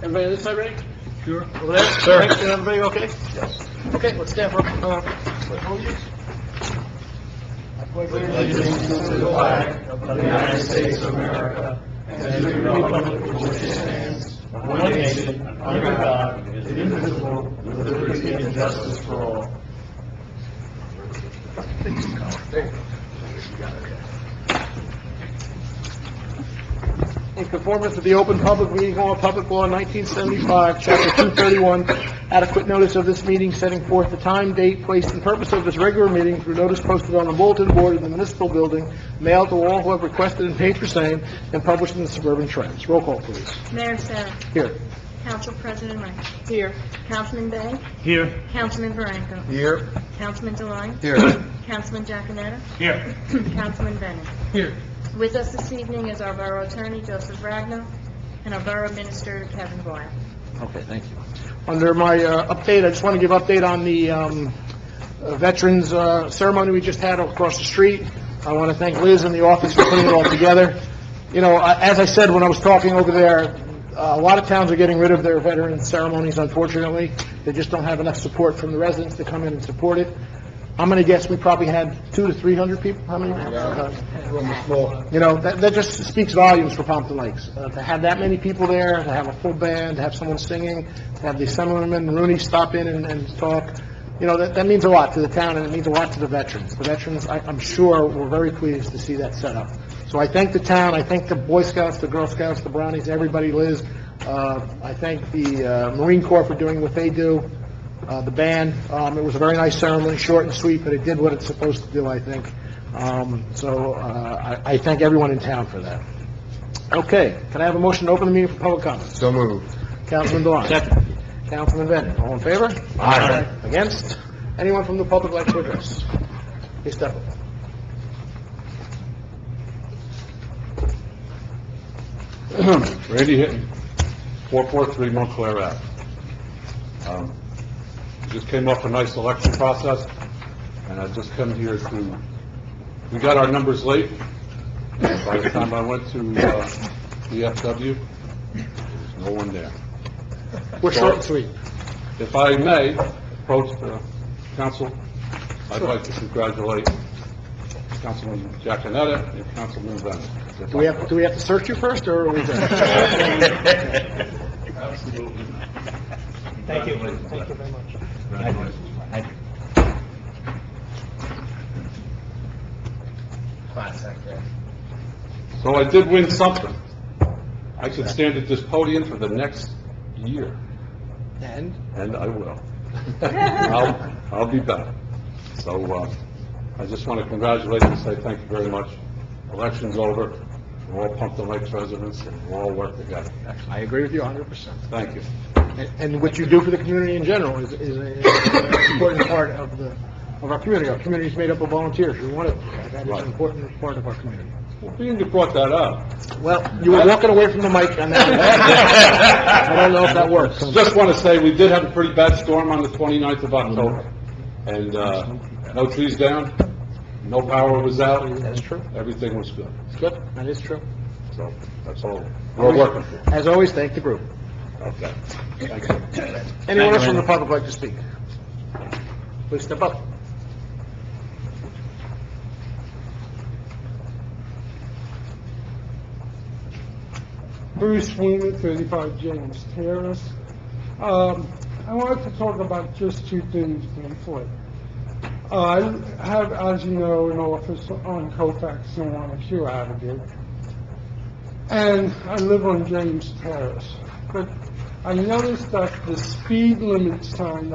Everybody on this side ready? Sure. Over there? Sir. Thanks, everybody okay? Yes. Okay, let's stand for, I pledge allegiance to the flag of the United States of America and to the republic for which it stands, one nation, under God, indivisible, with liberty and justice for all. In conformance with the Open Public Meeting Law, Public Law 1975, Chapter 231, adequate notice of this meeting setting forth the time, date, place, and purpose of this regular meeting through notice posted on the bulletin board in the municipal building, mailed to all who have requested and paid for same, and published in the Suburban Trends. Roll call, please. Mayor Sarah. Here. Council President Wright. Here. Councilman Bay. Here. Councilman Veranco. Here. Councilman Deline. Here. Councilman Giaconetti. Here. Councilman Bennett. Here. With us this evening is our Borough Attorney, Joseph Ragno, and our Borough Minister, Kevin Boyle. Okay, thank you. Under my update, I just want to give update on the Veterans ceremony we just had across the street. I want to thank Liz and the office for putting it all together. You know, as I said when I was talking over there, a lot of towns are getting rid of their veteran ceremonies, unfortunately. They just don't have enough support from the residents to come in and support it. I'm going to guess we probably had 200 to 300 people. How many? You know, that just speaks volumes for Pompton Lakes. To have that many people there, to have a full band, to have someone singing, to have the Assemblyman Rooney stop in and talk, you know, that means a lot to the town, and it means a lot to the veterans. The veterans, I'm sure, were very pleased to see that set up. So I thank the town, I thank the Boy Scouts, the Girl Scouts, the Brownies, everybody, Liz. I thank the Marine Corps for doing what they do. The band, it was a very nice ceremony, short and sweet, but it did what it's supposed to do, I think. I thank everyone in town for that. Okay, can I have a motion to open the meeting for public comment? So moved. Councilman Deline. Second. Councilman Bennett. All in favor? Aye. Against? Anyone from the public like to address? Please step up. Randy Hitton, 443 Montclair Ave. Just came off a nice election process, and I just come here to, we got our numbers late, and by the time I went to DFW, there was no one there. We're short and sweet. If I may approach the council, I'd like to congratulate Councilman Giaconetti and Councilman Bennett. Do we have to search you first, or are we good? Absolutely. Thank you. Thank you very much. So I did win something. I should stand at this podium for the next year, And? and I will. I'll be back. So I just want to congratulate you and say thank you very much. Election's over. We're all Pompton Lakes residents, and we'll all work together. I agree with you 100%. Thank you. And what you do for the community in general is an important part of our community. Our community is made up of volunteers. We want it. That is an important part of our community. Well, being you brought that up, Well, you were walking away from the mic on that. I don't know if that works. just want to say we did have a pretty bad storm on the 29th of October, and no trees down, no power was out. That's true. Everything was good. It's good. That is true. So that's all we're working for. As always, thank the group. Okay. Thank you. Anyone else from the public like to speak? Please step up. Bruce Weeman, 35 James Terrace. I wanted to talk about just two things briefly. I have, as you know, an office on Colfax and Wanacue Avenue, and I live on James Terrace. But I noticed that the speed limit sign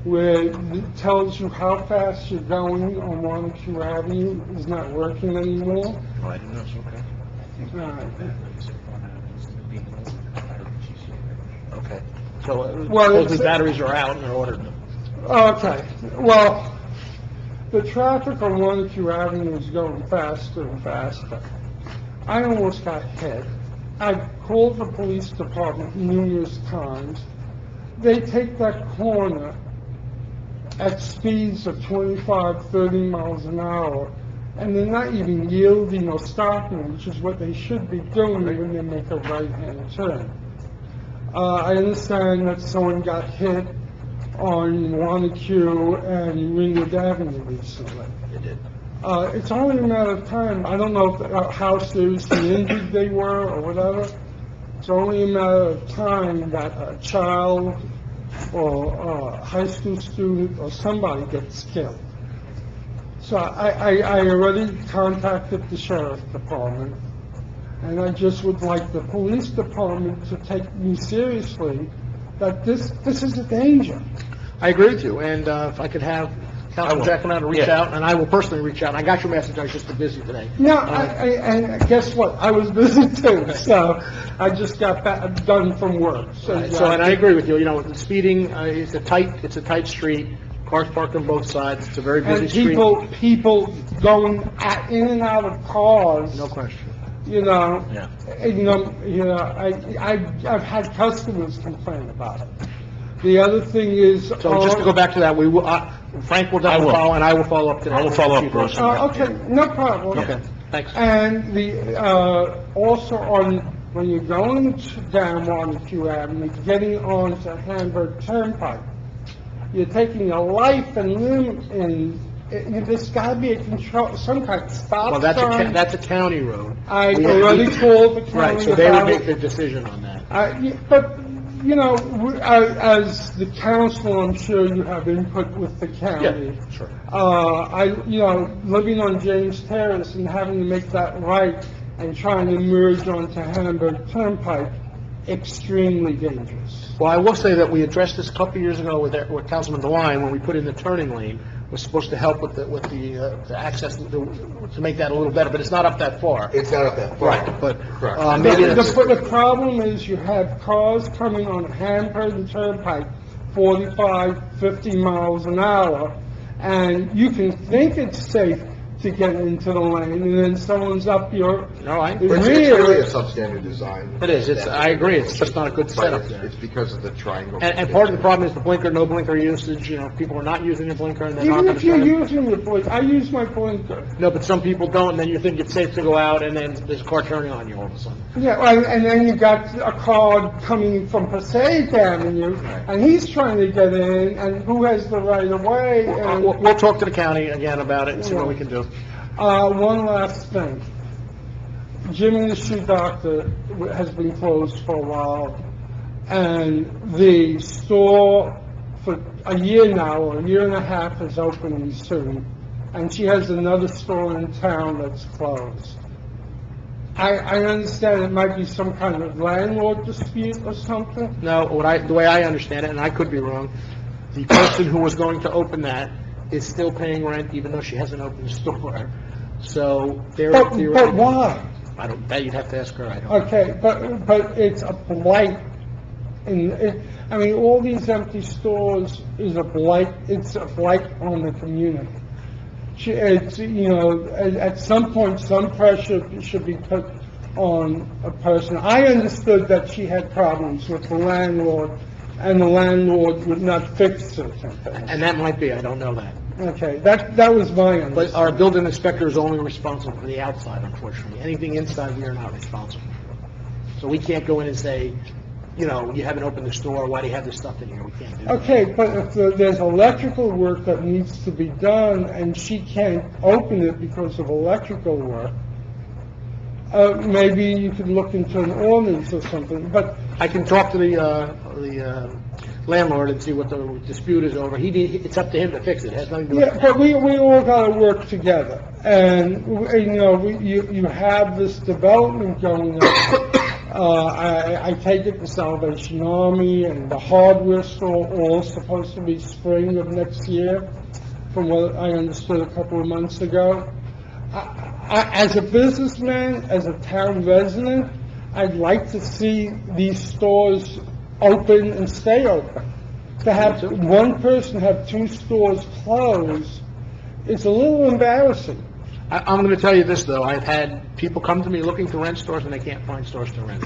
where it tells you how fast you're going on Wanacue Avenue is not working anymore. Oh, I didn't know. Okay. Okay. So, Well, the batteries are out and they're ordered. Okay, well, the traffic on Wanacue Avenue is going faster and faster. I almost got hit. I called the police department numerous times. They take that corner at speeds of 25, 30 miles an hour, and they're not even yielding or stopping, which is what they should be doing when they make a right-hand turn. I understand that someone got hit on Wanacue and Ringwood Avenue recently. They did. It's only a matter of time. I don't know how seriously injured they were or whatever. It's only a matter of time that a child or a high school student or somebody gets killed. So I already contacted the sheriff department, and I just would like the police department to take me seriously, that this is a danger. I agree with you, and if I could have Councilman Giacomo to reach out, and I will personally reach out. And I got your message, I was just busy today. No, and guess what? I was busy too, so I just got done from work. So, And I agree with you, you know, the speeding, it's a tight street, cars parked on both sides, it's a very busy and street. people going in and out of cars. No question. You know, Yeah. I've had customers complain about it. The other thing is... So just to go back to that, we will, Frank will definitely follow, and I will follow up today. I will follow up, Bruce. okay, no problem. Okay, thanks. And also when you're going down Wanacue Avenue, getting onto Hamburg Turnpike, you're taking a life and limb in, there's gotta be a control, some kind of stop Well, sign. that's a county road. I already called the county. Right, so they would about make it. the decision on that. But, you know, as the council, I'm sure you have input with the county. Yeah, sure. Living on James Terrace and having to make that right and trying to merge onto Hamburg Turnpike, extremely dangerous. Well, I will say that we addressed this a couple of years ago with Councilman DeWine when we put in the turning lane. Was supposed to help with the access to make that a little better, but it's not up that far. It's not up that far. Right, but Correct. maybe it's... The problem is you have cars coming on Hamburg Turnpike 45, 50 miles an hour, and you can think it's safe to get into the lane, and then someone's up your No, It's really rear. a substandard design. It is, I agree, it's just not a good But setup there. it's because of the triangle. And part of the problem is the blinker, no blinker usage, you know, people are not using their blinker and they're not Even going if to you're try to... using your blinker, I use my blinker. No, but some people don't, and then you think it's safe to go out, and then there's a car turning on you all of a sudden. Yeah, and then you got a car coming from Passaic Avenue, and he's trying to get in, and who has the right of way? And We'll talk to the county again about it and see what we can do. one last thing. Jimmy the Shoe Doctor has been closed for a while, and the store for a year now, or a year and a half, is opening soon, and she has another store in town that's closed. I understand it might be some kind of landlord dispute or something. No, the way I understand it, and I could be wrong, the person who was going to open that is still paying rent even though she hasn't opened the store. So they're But why? That you'd have to ask her, I don't know. Okay, but it's a blight, all these empty stores is a blight, it's a blight on the community. At some point, some pressure should be put on a person. I understood that she had problems with the landlord, and the landlord would not fix it. And that might be, I don't know that. Okay, that was my understanding. But our building inspector is only responsible for the outside, unfortunately. Anything inside, we are not responsible for. So we can't go in and say, you haven't opened the store, why do you have this stuff in here? We can't do that. Okay, but if there's electrical work that needs to be done, and she can't open it because of electrical work, maybe you could look into an ordinance or something, but... I can talk to the landlord and see what the dispute is over. It's up to him to fix it. It has nothing to do with Yeah, but we all gotta work together, and, you have this development going on. I take it the Salvation Army and the hardware store all supposed to be spring of next year, from what I understood a couple of months ago. As a businessman, as a town resident, I'd like to see these stores open and stay open. To have one person have two stores closed, it's a little embarrassing. I'm going to tell you this, though. I've had people come to me looking to rent stores, and they can't find stores to rent.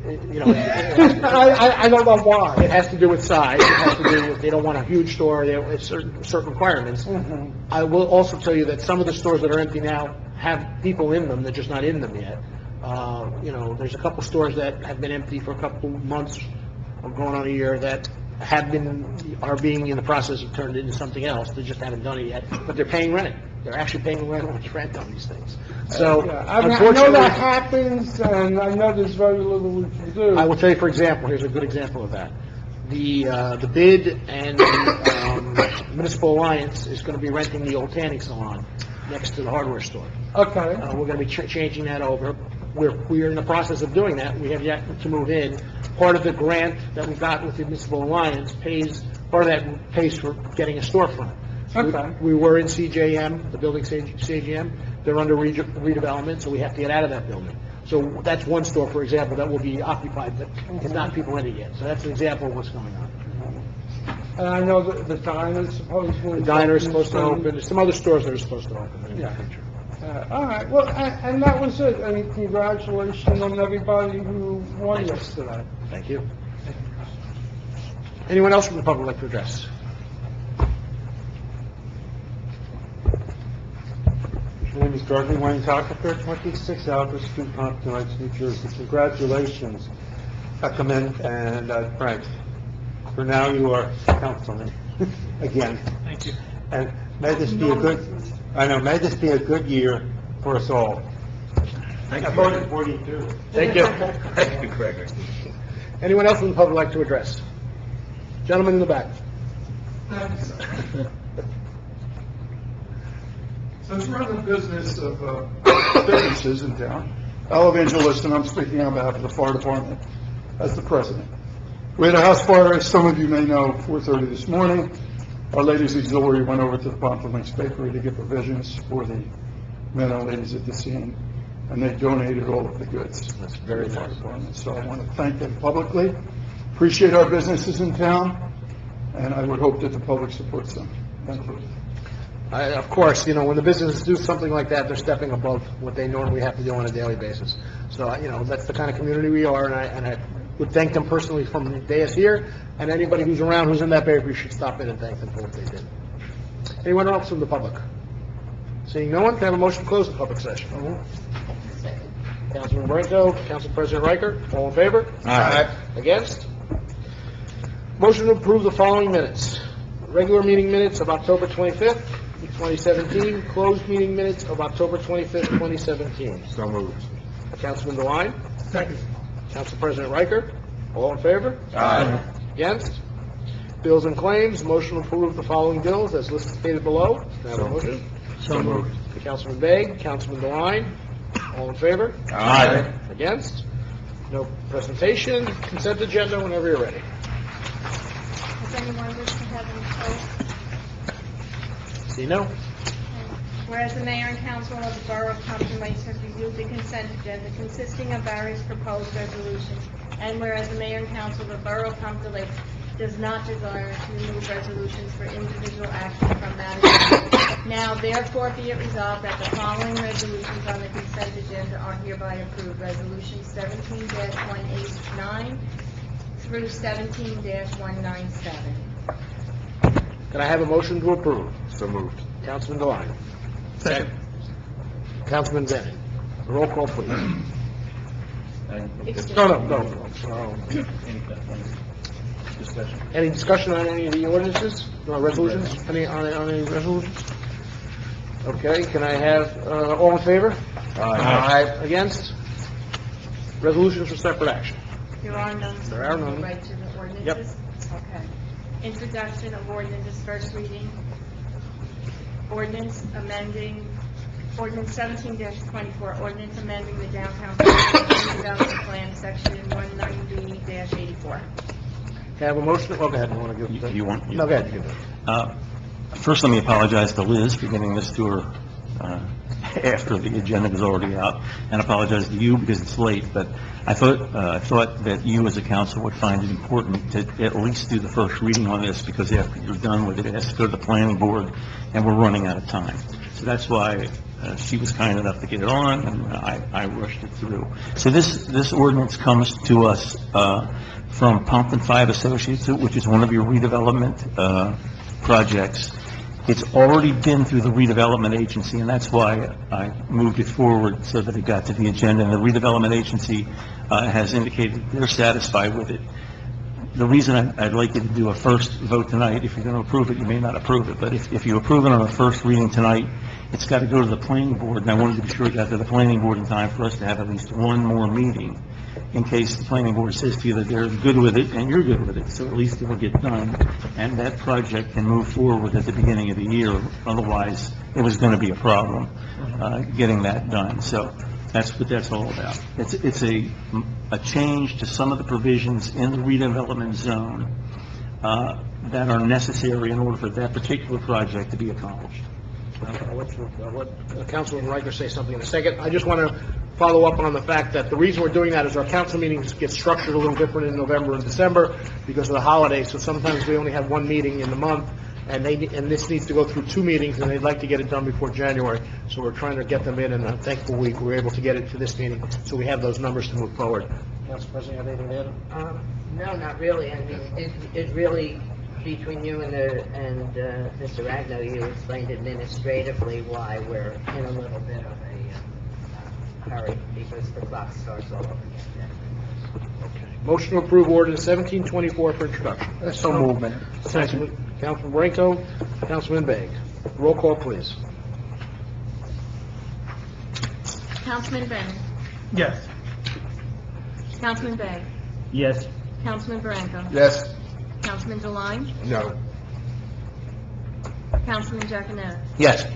I don't know why. It has to do with size. It has to do with they don't want a huge store. They have certain requirements. Mhm. I will also tell you that some of the stores that are empty now have people in them. They're just not in them yet. There's a couple stores that have been empty for a couple months or going on a year, that are being in the process of turned into something else. They just haven't done it yet, but they're paying rent. They're actually paying rent on these things. So, Yeah, I know unfortunately, that happens, and I know there's very little we can do. I will tell you, for example, here's a good example of that. The bid and the Municipal Alliance is going to be renting the old tanning salon next to the hardware store. Okay, We're going to be changing that over. We're in the process of doing that. We have yet to move in. Part of the grant that we got with the Municipal Alliance part of that pays for getting a storefront. So Okay. we were in CJM, the building CJM. They're under redevelopment, so we have to get out of that building. So that's one store, for example, that will be occupied, but has not people in it yet. So that's an example of what's going on. and I know that the diner's supposedly... The diner is supposed to open. There's some other stores that are supposed to open in the Yeah. future. All right, well, and that was it, and congratulations on everybody who won yesterday. Thank you. Anyone else from the public like to address? My name is Gregory Wayne Tucker, 26 Albert Street, Pompton Lakes, New Jersey. Congratulations. I come in and Frank, for now you are councilman again. Thank you. And may this be may this be a good year for us all. I voted for you too. Thank you. Thank you, Gregory. Anyone else from the public like to address? Gentleman in the back. Since we're in the business of businesses in town, Al Evangelist, and I'm speaking on behalf of the fire department as the president. We had a house fire, as some of you may know, 4:30 this morning. Our ladies auxiliary went over to the Pompton Lakes Bakery to get provisions for the men and ladies at the scene, and they donated all of the goods. That's very to the fire nice. department. So I want to thank them publicly. Appreciate our businesses in town, and I would hope that the public supports them. Thank you. Of course, when the businesses do something like that, they're stepping above what they normally have to do on a daily basis. So, that's the kind of community we are, and I would thank them personally from the dais here, and anybody who's around who's in that bakery should stop in and thank them for what they did. Anyone else from the public? Seeing no one, can I have a motion to close the public session? Councilman Brento, Council President Riker, all in favor? Aye. Against? Motion to approve the following minutes. Regular meeting minutes of October 25th, 2017, closed meeting minutes of October 25th, 2017. So moved. Councilman DeWine? Second. Council President Riker, all in favor? Aye. Against? Bills and claims, motion to approve the following bills as listed stated below. Can I have a motion? So moved. Councilman Begg, Councilman DeWine, all in favor? Aye. Against? No presentation, consent agenda whenever you're ready. Does anyone wish to have any poll? See no? Whereas the mayor and council of the borough of Pompton Lakes have reviewed the consent agenda consisting of various proposed resolutions, and whereas the mayor and council of the borough of Pompton Lakes does not desire to remove resolutions for individual action from that agenda, now therefore be it resolved that the following resolutions on the consent agenda are hereby approved. Resolution 17-189 through 17-197. Can I have a motion to approve? So moved. Councilman DeWine. Second. Councilman Bennett. Roll call, please. No. Any discussion on any of the ordinances, resolutions? Any resolutions? Okay, can I have, all in favor? Aye. Against? Resolutions for separate action. There are none. so There are we'll none. go right to the ordinances. Okay. Introduction of ordinances, first reading. Ordinance 17-24, ordinance amending the downtown redevelopment plan, section 190-84. Can I have a motion? Oh, go ahead, you want to give? You want- No, go ahead, you can do it. First, let me apologize to Liz for getting this to her after the agenda was already out, and apologize to you because it's late, but I thought that you as a council would find it important to at least do the first reading on this, because after you're done with it, it has to go to the planning board, and we're running out of time. So that's why she was kind enough to get it on, and I rushed it through. So this ordinance comes to us from Pompton 5 Associates, which is one of your redevelopment projects. It's already been through the redevelopment agency, and that's why I moved it forward so that it got to the agenda. And the redevelopment agency has indicated they're satisfied with it. the reason I'd like you to do a first vote tonight, if you're going to approve it, you may not approve it, but if you approve it on a first reading tonight, it's got to go to the planning board, and I wanted to be sure it got to the planning board in time for us to have at least one more meeting, in case the planning board says to you that they're good with it and you're good with it, so at least it will get done, and that project can move forward at the beginning of the year. Otherwise, it was going to be a problem, getting that done. So that's what that's all about. It's a change to some of the provisions in the redevelopment zone that are necessary in order for that particular project to be accomplished. I'll let Councilman Riker say something in a second. I just want to follow up on the fact that the reason we're doing that is our council meetings get structured a little different in November and December because of the holidays, so sometimes we only have one meeting in the month, and this needs to go through two meetings, and they'd like to get it done before January, so we're trying to get them in, and I'm thankful we were able to get it to this meeting, so we have those numbers to move forward. Council President, have anything to add? No, not really. I mean, it really, between you and Mr. Ragno, you explained administratively why we're in a little bit of a hurry, because the clock starts all over again. Okay. Motion to approve ordinance 1724 for introduction. So moved, Mayor. Councilman Branco, Councilman Begg. Roll call, please. Councilman Bennett. Yes. Councilman Begg. Yes. Councilman Branco. Yes. Councilman Deline. No. Councilman Giaconetti. Yes.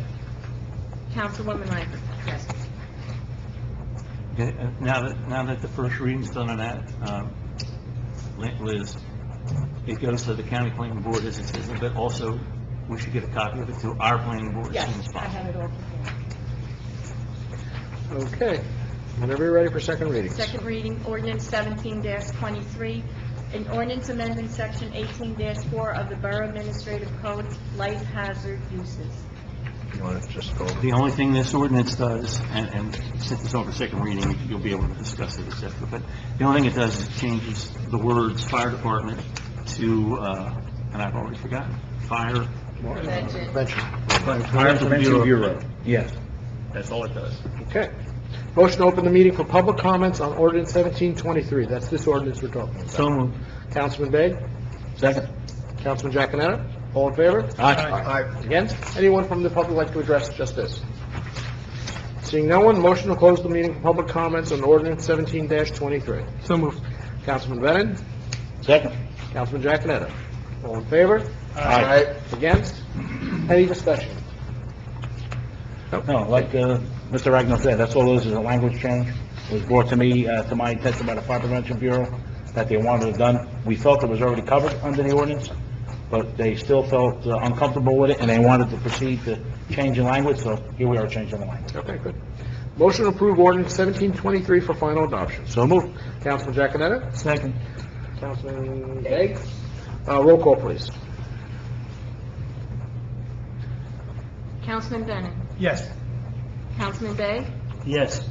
Councilwoman Riker. Yes. Okay, now that the first reading's done on that, Liz, it goes to the county planning board as it says, but also we should get a copy of it to our planning board as soon as Yes, I possible. have it all prepared. Okay. Whenever you're ready for second reading. Second reading, ordinance 17-23, an ordinance amendment section 18-4 of the Borough Administrative Code, life hazard uses. You want to just go over? The only thing this ordinance does, and since it's over second reading, you'll be able to discuss it, et cetera, but the only thing it does is it changes the words fire department to, and I've already forgotten, fire. Prevention. Fire Prevention Bureau. Yes. That's all it does. Okay. Motion to open the meeting for public comments on ordinance 1723. That's this ordinance we're talking about. So moved. Councilman Begg? Second. Councilman Giaconetti? All in favor? Aye. Against? Anyone from the public like to address just this? Seeing no one, motion to close the meeting for public comments on ordinance 17-23. So moved. Councilman Bennett? Second. Councilman Giaconetti? All in favor? Aye. Against? Any discussion? No, like Mr. Ragnar said, that's all it is a language change. It was brought to me, to my attention by the Fire Prevention Bureau, that they wanted it done. We felt it was already covered under the ordinance, but they still felt uncomfortable with it, and they wanted to proceed to change the language, so here we are changing the language. Okay, good. Motion to approve ordinance 1723 for final adoption. So moved. Councilman Giaconetti? Second. Councilman Begg? Roll call, please. Councilman Bennett. Yes. Councilman Begg. Yes.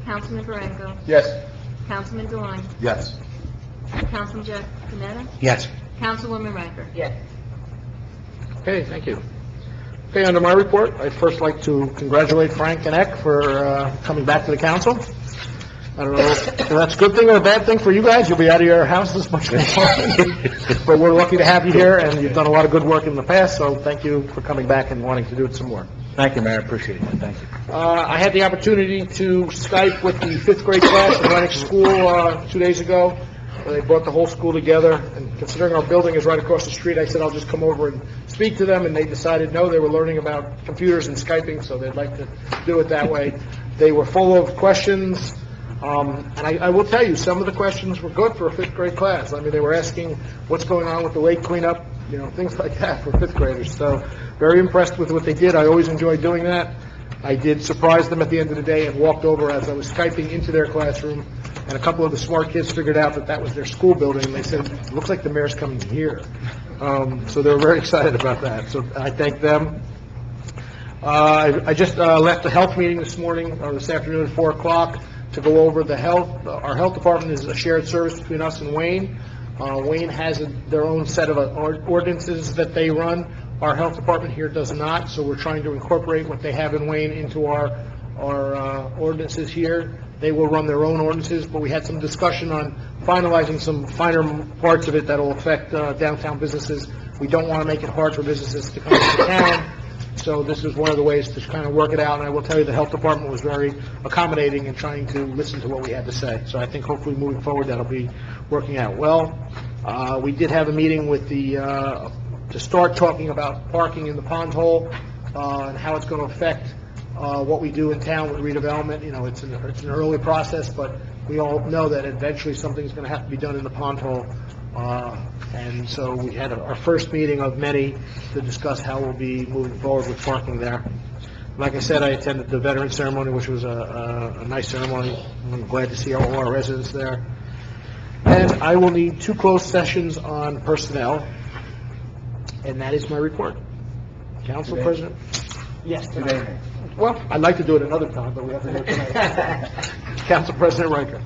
Councilman Branco. Yes. Councilman Deline. Yes. Councilman Giaconetti. Yes. Councilwoman Riker. Yes. Okay, thank you. Okay, under my report, I'd first like to congratulate Frank and Eck for coming back to the council. I don't know if that's a good thing or a bad thing for you guys. You'll be out of your houses much more. But we're lucky to have you here, and you've done a lot of good work in the past, so thank you for coming back and wanting to do it some more. Thank you, Mayor, I appreciate it, thank you. I had the opportunity to Skype with the fifth grade class at Lennox School 2 days ago. They brought the whole school together, and considering our building is right across the street, I said I'll just come over and speak to them, and they decided no, they were learning about computers and Skyping, so they'd like to do it that way. They were full of questions, and I will tell you, some of the questions were good for a fifth grade class. I mean, they were asking what's going on with the lake cleanup, you know, things like that for fifth graders. So very impressed with what they did. I always enjoy doing that. I did surprise them at the end of the day and walked over as I was Skyping into their classroom, and a couple of the smart kids figured out that that was their school building, and they said, it looks like the mayor's coming here. So they were very excited about that. So I thank them. I just left the health meeting this morning, or this afternoon at 4 o'clock, to go over the health. Our health department is a shared service between us and Wayne. Wayne has their own set of ordinances that they run. Our health department here does not, so we're trying to incorporate what they have in Wayne into our ordinances here. They will run their own ordinances, but we had some discussion on finalizing some finer parts of it that will affect downtown businesses. We don't want to make it hard for businesses to come into town, so this is one of the ways to kind of work it out. And I will tell you, the health department was very accommodating in trying to listen to what we had to say. So I think hopefully moving forward, that'll be working out well. We did have a meeting with to start talking about parking in the pond hole, and how it's going to affect what we do in town with redevelopment. You know, it's an early process, but we all know that eventually something's going to have to be done in the pond hole. And so we had our first meeting of many to discuss how we'll be moving forward with parking there. Like I said, I attended the veteran ceremony, which was a nice ceremony. I'm glad to see all our residents there. And I will need 2 closed sessions on personnel, and that is my report. Council President? Yes, today. Well, I'd like to do it another time, but we have to do it tonight. Council President Riker.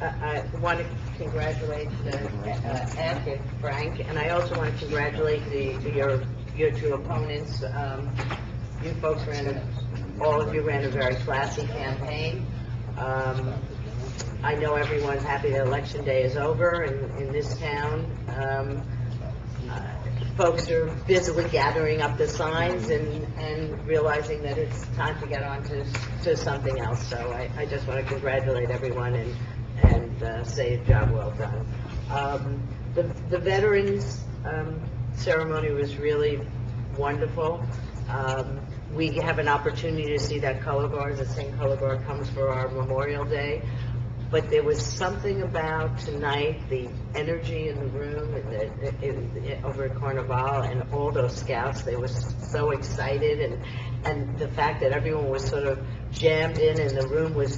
I want to congratulate Ed and Frank, and I also want to congratulate your 2 opponents. You folks all of you ran a very classy campaign. I know everyone's happy that Election Day is over in this town. Folks are busily gathering up the signs and realizing that it's time to get on to something else. So I just want to congratulate everyone and say a job well done. The Veterans ceremony was really wonderful. We have an opportunity to see that color guard. The same color guard comes for our Memorial Day. But there was something about tonight, the energy in the room and over at Carnival, and all those scouts, they were so excited, and the fact that everyone was sort of jammed in and the room was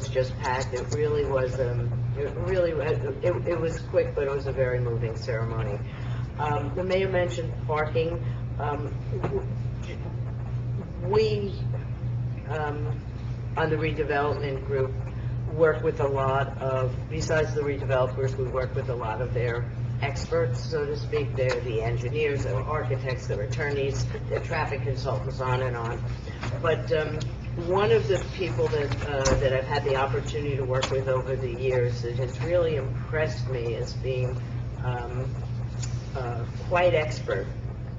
just packed. It really was, it was quick, but it was a very moving ceremony. The mayor mentioned parking. We, on the redevelopment group, work with a lot of, besides the redevelopers, we work with a lot of their experts, so to speak. They're the engineers, they're architects, they're attorneys, they're traffic consultants, on and on. But one of the people that I've had the opportunity to work with over the years that has really impressed me as being quite expert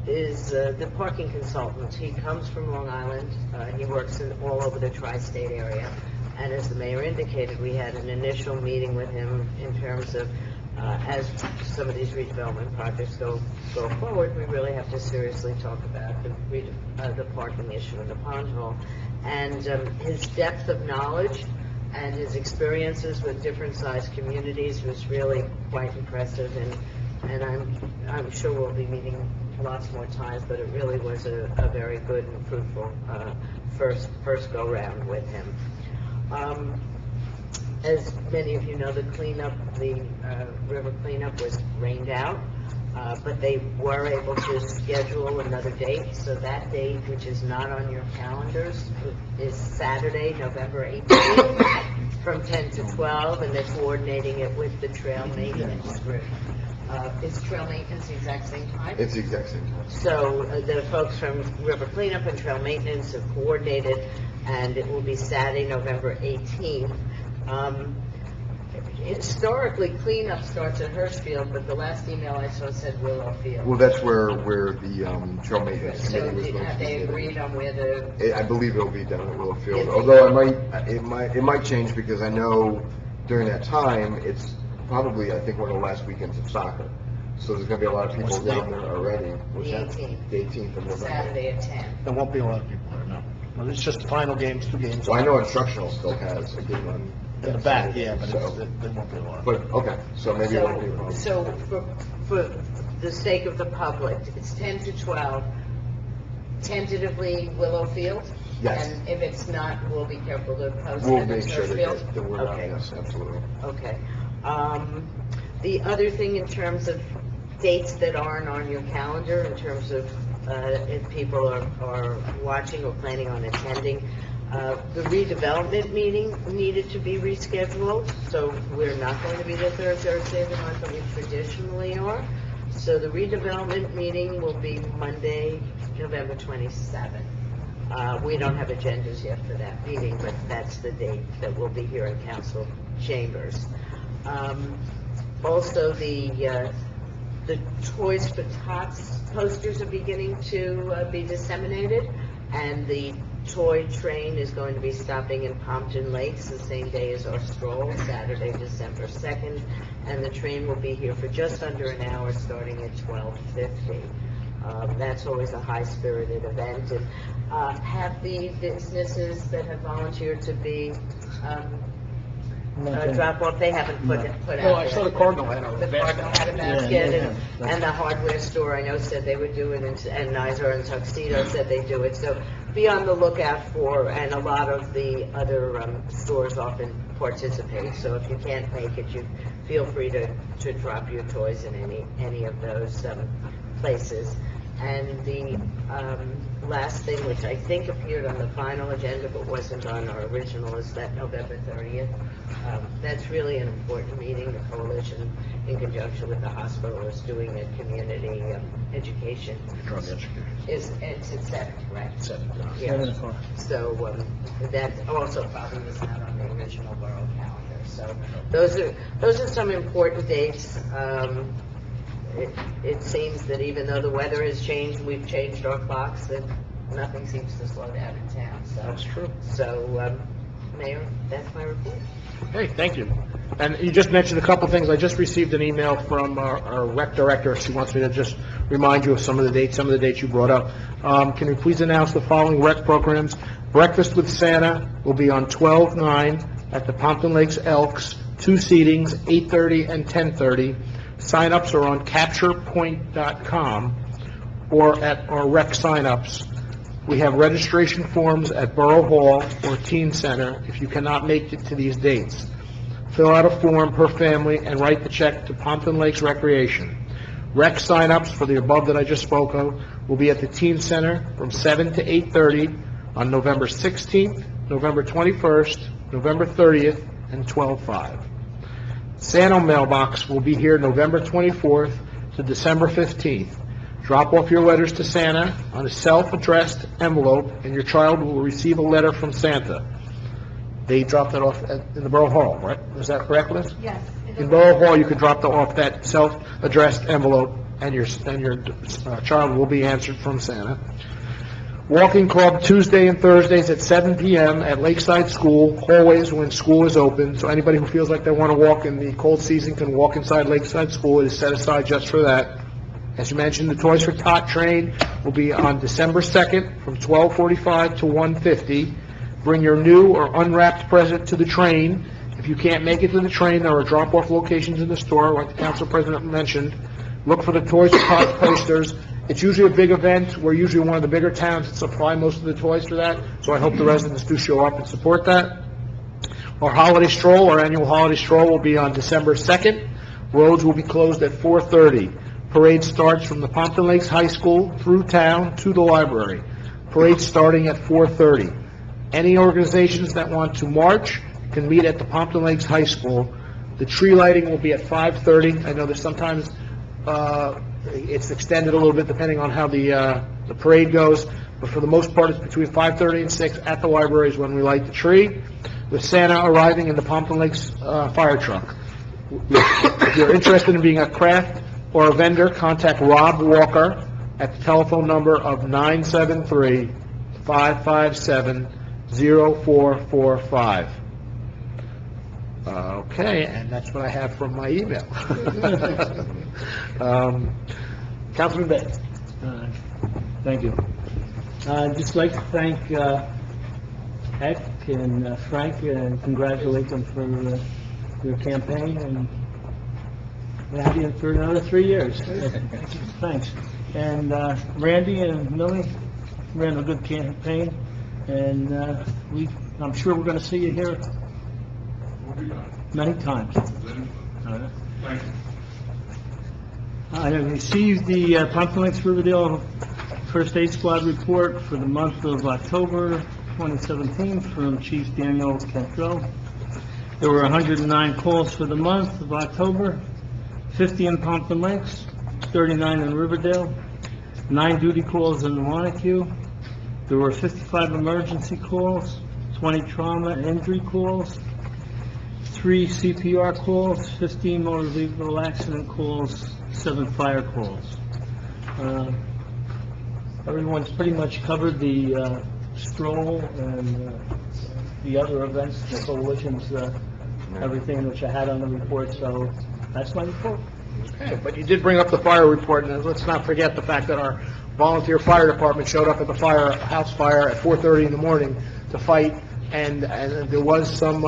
is the parking consultant. He comes from Long Island. He works all over the tri-state area. And as the mayor indicated, we had an initial meeting with him in terms of, as some of these redevelopment projects go forward, we really have to seriously talk about the parking issue in the pond hole. And his depth of knowledge and his experiences with different sized communities was really quite impressive. And I'm sure we'll be meeting lots more times, but it really was a very good and fruitful first go round with him. As many of you know, the river cleanup was rained out, but they were able to schedule another date. So that date, which is not on your calendars, is Saturday, November 18th, from 10 to 12, and they're coordinating it with the trail maintenance group. Is trail maintenance the exact same time? It's the exact same time. So the folks from river cleanup and trail maintenance have coordinated, and it will be Saturday, November 18th. Historically, cleanup starts at Hirschfield, but the last email I saw said Willow Field. Well, that's where the trail maintenance So committee was going to have be. they agreed on where the, I believe it'll be down at Willow Field, although it might change, because I know during that time, it's probably, I think, one of the last weekends of soccer. So there's going to be a lot of people down there already. the 18th, The 18th of November. Saturday at 10? There won't be a lot of people there, no. Well, it's just the final games, 2 games. Well, I know instructional still has a game on. In the back, yeah, but So- there won't be a lot. But, okay, so maybe it won't be a problem. So for the sake of the public, it's 10 to 12, tentatively Willow Field? Yes. And if it's not, we'll be careful to post We'll it make as sure that Hirschfield? the word out, Okay. yes, absolutely. Okay. The other thing in terms of dates that aren't on your calendar, in terms of if people are watching or planning on attending, the redevelopment meeting needed to be rescheduled, so we're not going to be the third Thursday of the month that we traditionally are. So the redevelopment meeting will be Monday, November 27th. We don't have agendas yet for that meeting, but that's the date that we'll be here in council chambers. Also, the Toys for Tots posters are beginning to be disseminated, and the toy train is going to be stopping in Pompton Lakes the same day as our stroll, Saturday, December 2nd, and the train will be here for just under an hour, starting at 12:50. That's always a high-spirited event, and have the businesses that have volunteered to be drop off, they haven't put out Well, I saw the there. Cardinal had a The Cardinal had a basket, Yeah, and the hardware store, I know, said they would do it, and Nizer and Tuxedo said they do it, so be on the lookout for, and a lot of the other stores often participate, so if you can't make it, you feel free to drop your toys in any of those places. And the last thing, which I think appeared on the final agenda but wasn't on our original, is that November 30th. That's really an important meeting. The coalition, in conjunction with the hospital, is doing a community education. Drug education. It's at 7, correct? 7. Yeah. So that also probably was not on the original borough calendar. So those are some important dates. It seems that even though the weather has changed, we've changed our clocks, that nothing seems to slow down in town, so. That's true. So, Mayor, that's my report. Hey, thank you. And you just mentioned a couple things. I just received an email from our rec director. She wants me to just remind you of some of the dates you brought up. Can you please announce the following rec programs? Breakfast with Santa will be on 12/9 at the Pompton Lakes Elks, 2 seatings, 8:30 and 10:30. Sign-ups are on capturepoint.com or at our rec sign-ups. We have registration forms at Borough Hall or Teen Center if you cannot make it to these dates. Fill out a form per family and write the check to Pompton Lakes Recreation. Rec sign-ups for the above that I just spoke of will be at the Teen Center from 7 to 8:30 on November 16th, November 21st, November 30th, and 12/5. Santa mailbox will be here November 24th to December 15th. Drop off your letters to Santa on a self-addressed envelope, and your child will receive a letter from Santa. They drop that off in the Borough Hall, right? Is that correct, Liz? Yes. In Borough Hall, you could drop off that self-addressed envelope, and your child will be answered from Santa. Walking Club Tuesday and Thursdays at 7 p.m. at Lakeside School, hallways when school is open. So anybody who feels like they want to walk in the cold season can walk inside Lakeside School. It is set aside just for that. As you mentioned, the Toys for Tot train will be on December 2nd from 12:45 to 1:50. Bring your new or unwrapped present to the train. If you can't make it to the train, there are drop-off locations in the store, like the council president mentioned. Look for the Toys for Tot posters. It's usually a big event. We're usually one of the bigger towns that supply most of the toys for that, so I hope the residents do show up and support that. Our holiday stroll, our annual holiday stroll, will be on December 2nd. Roads will be closed at 4:30. Parade starts from the Pompton Lakes High School through town to the library. Parade starting at 4:30. Any organizations that want to march can meet at the Pompton Lakes High School. The tree lighting will be at 5:30. I know that sometimes it's extended a little bit depending on how the parade goes, but for the most part, it's between 5:30 and 6 at the library is when we light the tree, with Santa arriving in the Pompton Lakes fire truck. If you're interested in being a craft or a vendor, contact Rob Walker at the telephone number of 973-557-0445. Okay, and that's what I have from my email. Councilman Bay. Thank you. I'd just like to thank Heck and Frank and congratulate them for your campaign and have you for another 3 years. Thanks. And Randy and Millie ran a good campaign, and I'm sure we're going to see you here many times. Thank you. I have received the Pompton Lakes Riverdale First Aid Squad report for the month of October 2017 from Chief Daniel Cantrell. There were 109 calls for the month of October, 50 in Pompton Lakes, 39 in Riverdale, 9 duty calls in Wanacue, There were 55 emergency calls, 20 trauma and injury calls, 3 CPR calls, 15 motor vehicle accident calls, 7 fire calls. Everyone's pretty much covered the stroll and the other events, the coalitions, everything which I had on the report, so that's my report. Okay, but you did bring up the fire report, and let's not forget the fact that our volunteer fire department showed up at the house fire at 4:30 in the morning to fight, and there was some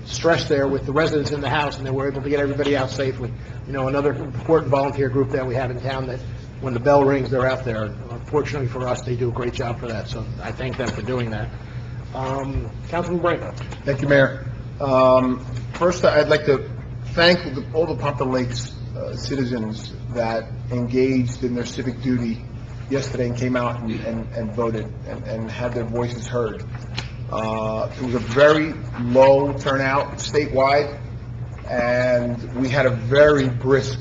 stress there with the residents in the house, and they were able to get everybody out safely. You know, another important volunteer group that we have in town that when the bell rings, they're out there. Unfortunately for us, they do a great job for that, so I thank them for doing that. Councilman Branco. Thank you, Mayor. First, I'd like to thank all the Pompton Lakes citizens that engaged in their civic duty yesterday and came out and voted and had their voices heard. It was a very low turnout statewide, and we had a very brisk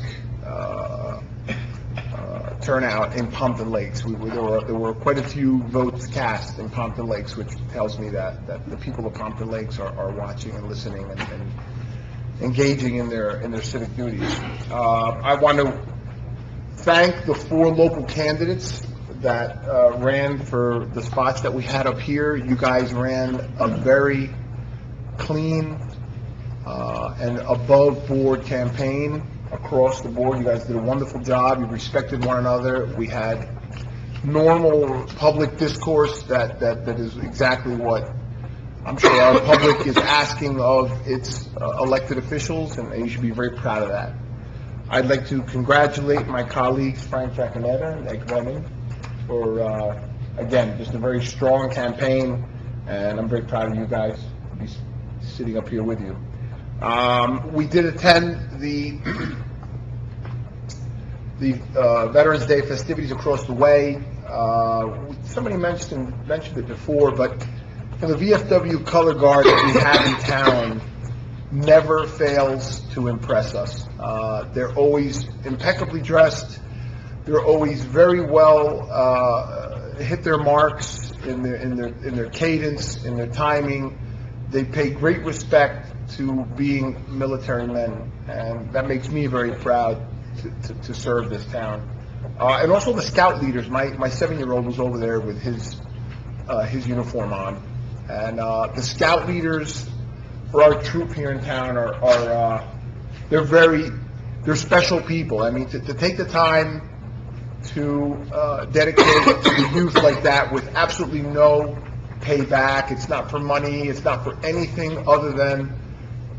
turnout in Pompton Lakes. There were quite a few votes cast in Pompton Lakes, which tells me that the people of Pompton Lakes are watching and listening and engaging in their civic duties. I want to thank the 4 local candidates that ran for the spots that we had up here. You guys ran a very clean and above-board campaign across the board. You guys did a wonderful job. You respected one another. We had normal public discourse that is exactly what I'm sure our public is asking of its elected officials, and you should be very proud of that. I'd like to congratulate my colleagues, Frank Giaconetta and Ed Glennon, for, again, just a very strong campaign, and I'm very proud of you guys to be sitting up here with you. We did attend the Veterans Day festivities across the way. Somebody mentioned it before, but the VFW color guard that we have in town never fails to impress us. They're always impeccably dressed. They're always very well hit their marks in their cadence, in their timing. They pay great respect to being military men, and that makes me very proud to serve this town. And also the scout leaders. My 7-year-old was over there with his uniform on, and the scout leaders for our troop here in town are they're special people. I mean, to take the time to dedicate to the youth like that with absolutely no payback. It's not for money. It's not for anything other than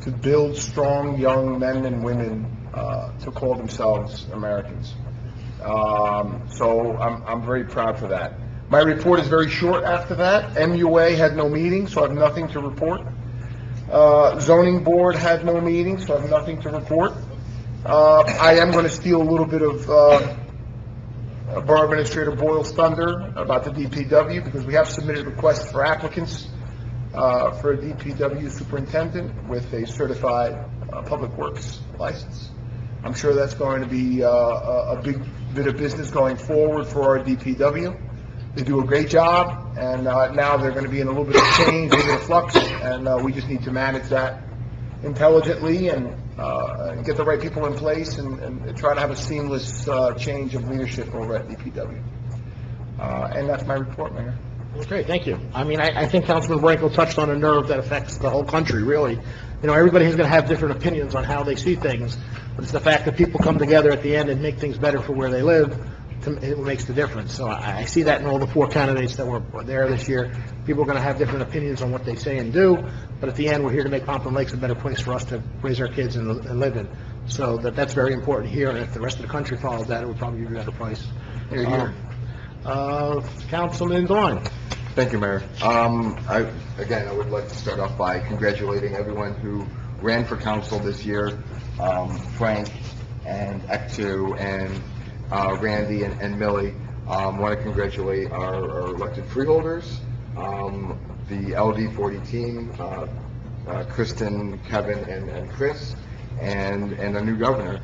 to build strong young men and women to call themselves Americans. So I'm very proud for that. My report is very short after that. MUA had no meeting, so I have nothing to report. Zoning Board had no meeting, so I have nothing to report. I am going to steal a little bit of Borough Administrator Boyle's thunder about the DPW, because we have submitted requests for applicants for a DPW superintendent with a certified public works license. I'm sure that's going to be a big bit of business going forward for our DPW. They do a great job, and now they're going to be in a little bit of change, a little bit of flux, and we just need to manage that intelligently and get the right people in place and try to have a seamless change of leadership over at DPW. And that's my report, Mayor. Okay, thank you. I mean, I think Councilman Branco touched on a nerve that affects the whole country, really. You know, everybody is going to have different opinions on how they see things, but it's the fact that people come together at the end and make things better for where they live, it makes the difference. So I see that in all the 4 candidates that were there this year. People are going to have different opinions on what they say and do, but at the end, we're here to make Pompton Lakes a better place for us to raise our kids and live in. So that's very important here, and if the rest of the country follows that, it would probably be a better place here. Councilman Devine. Thank you, Mayor. I would like to start off by congratulating everyone who ran for council this year, Frank and Ektu and Randy and Millie. I want to congratulate our elected freeholders, the LD40 team, Kristen, Kevin, and Chris, and the new governor.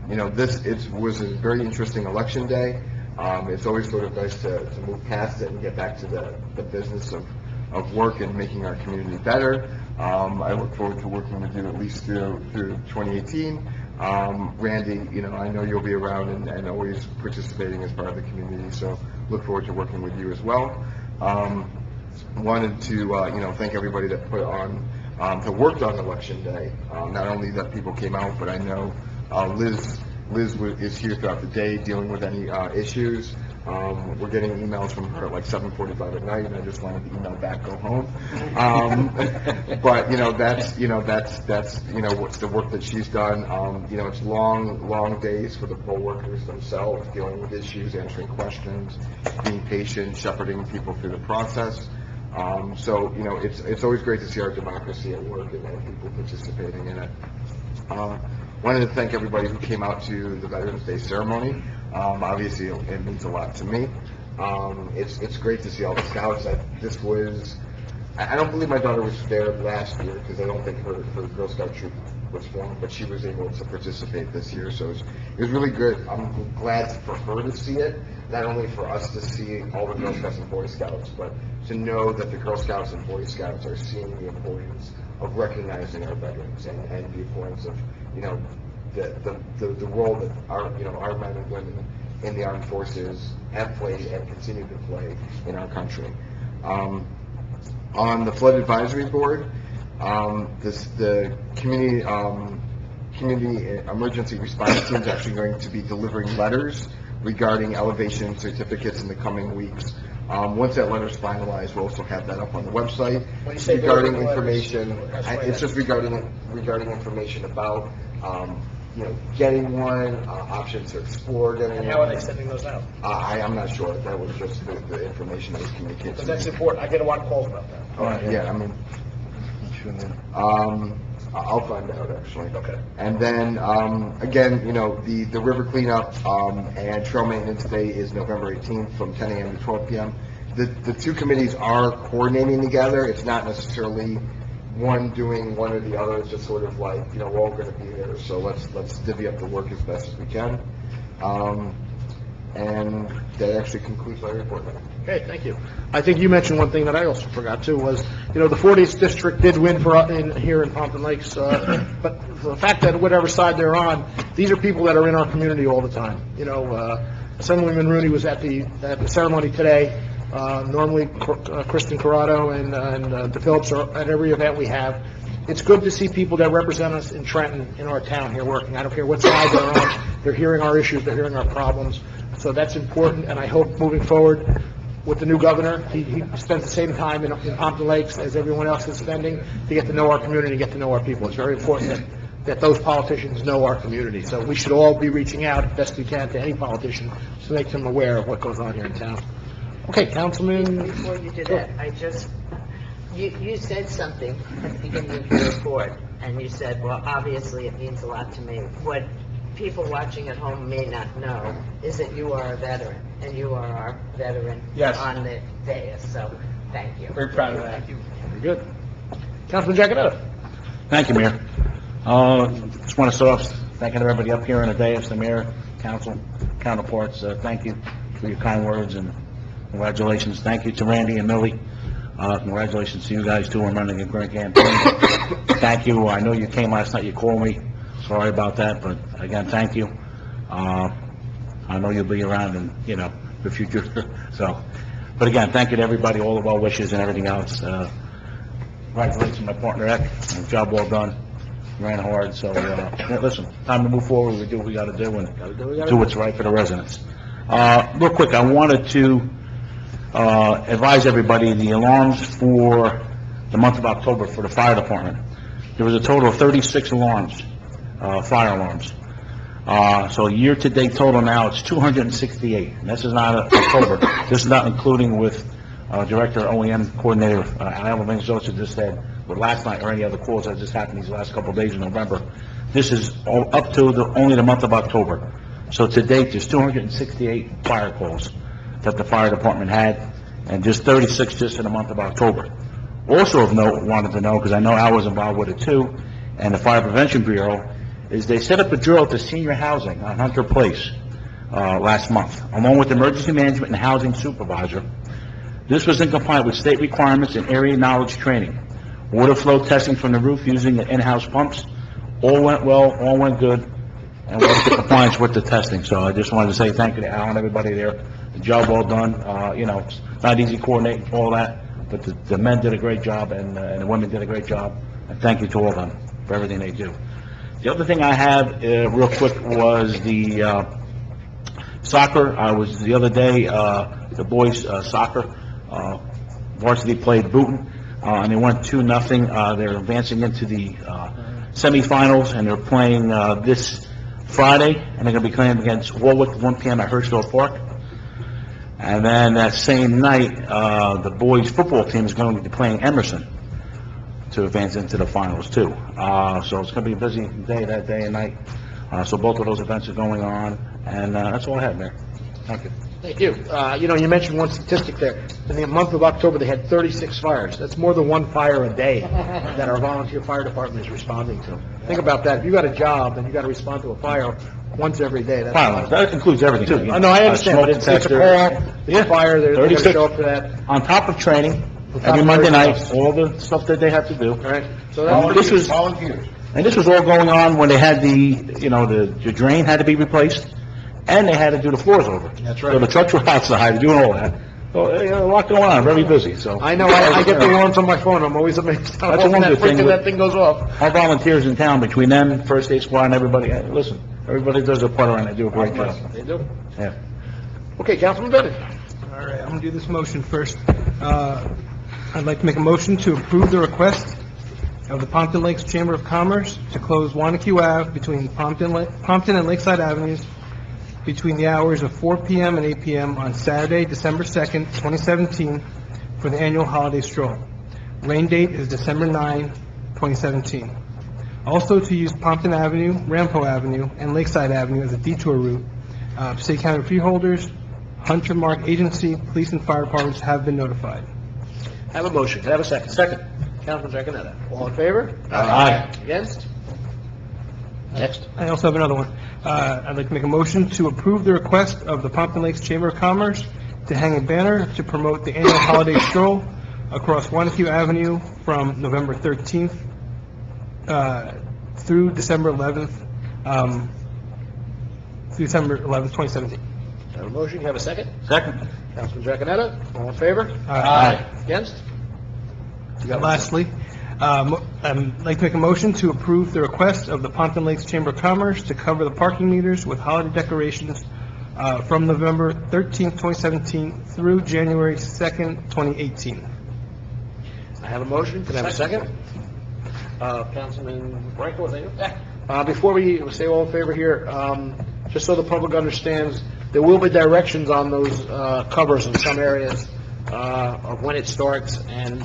You know, it was a very interesting election day. It's always sort of nice to move past it and get back to the business of work and making our community better. I look forward to working with you at least through 2018. Randy, I know you'll be around and always participating as part of the community, so look forward to working with you as well. Wanted to, thank everybody that put on, that worked on election day. Not only that people came out, but I know Liz is here throughout the day dealing with any issues. We're getting emails from her at like 7:45 at night, and I just wanted to email back, go home. But that's what's the work that she's done. It's long days for the poll workers themselves, dealing with issues, answering questions, being patient, shepherding people through the process. So it's always great to see our democracy at work and people participating in it. Wanted to thank everybody who came out to the Veterans Day ceremony. Obviously, it means a lot to me. It's great to see all the scouts. I don't believe my daughter was there last year because I don't think her Girl Scout troop was formed, but she was able to participate this year, so it was really good. I'm glad for her to see it, not only for us to see all the Girl Scouts and Boy Scouts, but to know that the Girl Scouts and Boy Scouts are seeing the importance of recognizing our veterans and the importance of the role that our men and women in the armed forces have played and continue to play in our country. On the Flood Advisory Board, the community emergency response team is actually going to be delivering letters regarding elevation certificates in the coming weeks. Once that letter is finalized, we'll also have that up on the website. When you say regarding delivering information, it's just regarding information about getting one, options to explore getting And one. how are they sending those out? I'm not sure. That was just the information that was communicated. Because that's important. I get a lot of calls about that. I'll find out actually. Okay. And then again, the river cleanup and trail maintenance day is November 18th from 10 a.m. to 12 p.m. The two committees are coordinating together. It's not necessarily one doing one or the other. It's just sort of like, we're all going to be there, so let's divvy up the work as best as we can. And that actually concludes my report. Okay, thank you. I think you mentioned one thing that I also forgot too, was, the 40th district did win here in Pompton Lakes, but the fact that whatever side they're on, these are people that are in our community all the time. Assemblyman Rooney was at the ceremony today. Normally, Kristen Corrado and DePhillips are at every event we have. It's good to see people that represent us in Trenton, in our town here working. I don't care what side they're on. They're hearing our issues, they're hearing our problems. So that's important, and I hope moving forward with the new governor, he spends the same time in Pompton Lakes as everyone else is spending to get to know our community, get to know our people. It's very important that those politicians know our community. So we should all be reaching out as best we can to any politician to make them aware of what goes on here in town. Okay, Councilman. Before you do that, you said something at the beginning of your report, and you said, well, obviously it means a lot to me. What people watching at home may not know is that you are a veteran, and you are our veteran on the dais, so thank you. Very proud of that. Thank you. Very good. Councilman Giacometto. Thank you, Mayor. Just want to start off thanking everybody up here on the dais, the mayor, council, counterparts. Thank you for your kind words and congratulations. Thank you to Randy and Millie. Congratulations to you guys too on running a great campaign. Thank you. I know you came last night. You called me. Sorry about that, but again, thank you. I know you'll be around in the future. So, but again, thank you to everybody, all the well wishes and everything else. Congratulations to my partner Eck. Job well done. Ran hard. So listen, time to move forward. We do what we got to do and do what's right for the residents. Real quick, I wanted to advise everybody the alarms for the month of October for the fire department. There was a total of 36 alarms, fire alarms. So year-to-date total now, it's 268. And this is not October. This is not including with Director OEM Coordinator Alan Joseph just said, with last night or any other calls that just happened these last couple of days in November. This is all up to only the month of October. So to date, there's 268 fire calls that the fire department had, and just 36 just in the month of October. Also of note, wanted to know, because I know Al was involved with it too, and the Fire Prevention Bureau, is they set up a drill at the senior housing on Hunter Place. last month, along with emergency management and housing supervisor. This was in compliance with state requirements and area knowledge training. Water flow testing from the roof using the in-house pumps, all went well, all went good, and we're in compliance with the testing. So I just wanted to say thank you to Al and everybody there. The job well done. It's not easy coordinating all that, but the men did a great job, and the women did a great job. And thank you to all of them for everything they do. The other thing I have, real quick, was the soccer. I was the other day, the boys' soccer, varsity played Booton, and they won 2-0. They're advancing into the semifinals, and they're playing this Friday, and they're going to be playing against Warwick 1 p.m. at Hirschville Park. And then that same night, the boys' football team is going to be playing Emerson to advance into the finals, too. So it's going to be a busy day, that day and night. So both of those events are going on, and that's all I have, Mayor. Thank you. Thank you. You mentioned one statistic there. In the month of October, they had 36 fires. That's more than one fire a day that our volunteer fire department is responding to. Think about that. If you got a job and you got to respond to a fire once every day, that's... Fire alarms, that includes everything, too. No, I understand, but it's a call, it's a fire, they're going to 36. show up for that. On top of training, every Monday night, all the stuff that they have to do. All right? So This was, Volunteers. and this was all going on when they had the drain had to be replaced, and they had to do the floors over. That's right. So the trucks were outside doing all that. So, a lot going on, very busy, so. I know, I get the alarms on my phone, I'm always amazed how That's often one that good thing freaking with- that thing goes off. Our volunteers in town, between them, first aid squad, and everybody, listen, everybody does their part around, they do a great job. They do. Yeah. Okay, Councilman Bennett. All right, I'm going to do this motion first. I'd like to make a motion to approve the request of the Pompton Lakes Chamber of Commerce to close Wanacue Ave between Pompton and Lakeside Avenues between the hours of 4 p.m. and 8 p.m. on Saturday, December 2nd, 2017, for the annual holiday stroll. Rain date is December 9, 2017. Also to use Pompton Avenue, Rampo Avenue, and Lakeside Avenue as a detour route. State County Freeholders, Hunter Mark Agency, police and fire departments have been notified. I have a motion, can I have a second? Second. Councilman Giaconetti. All in favor? Aye. Against? Next. I also have another one. I'd like to make a motion to approve the request of the Pompton Lakes Chamber of Commerce to hang a banner to promote the annual holiday stroll across Wanacue Avenue from November 13th through December 11th, 2017. I have a motion, can I have a second? Second. Councilman Giaconetti. All in favor? Aye. Against? Lastly, I'd like to make a motion to approve the request of the Pompton Lakes Chamber of Commerce to cover the parking meters with holiday decorations from November 13th, 2017 through January 2nd, 2018. I have a motion, can I have a second? Councilman Franco, is that you? Before we say all in favor here, just so the public understands, there will be directions on those covers in some areas of when it starts and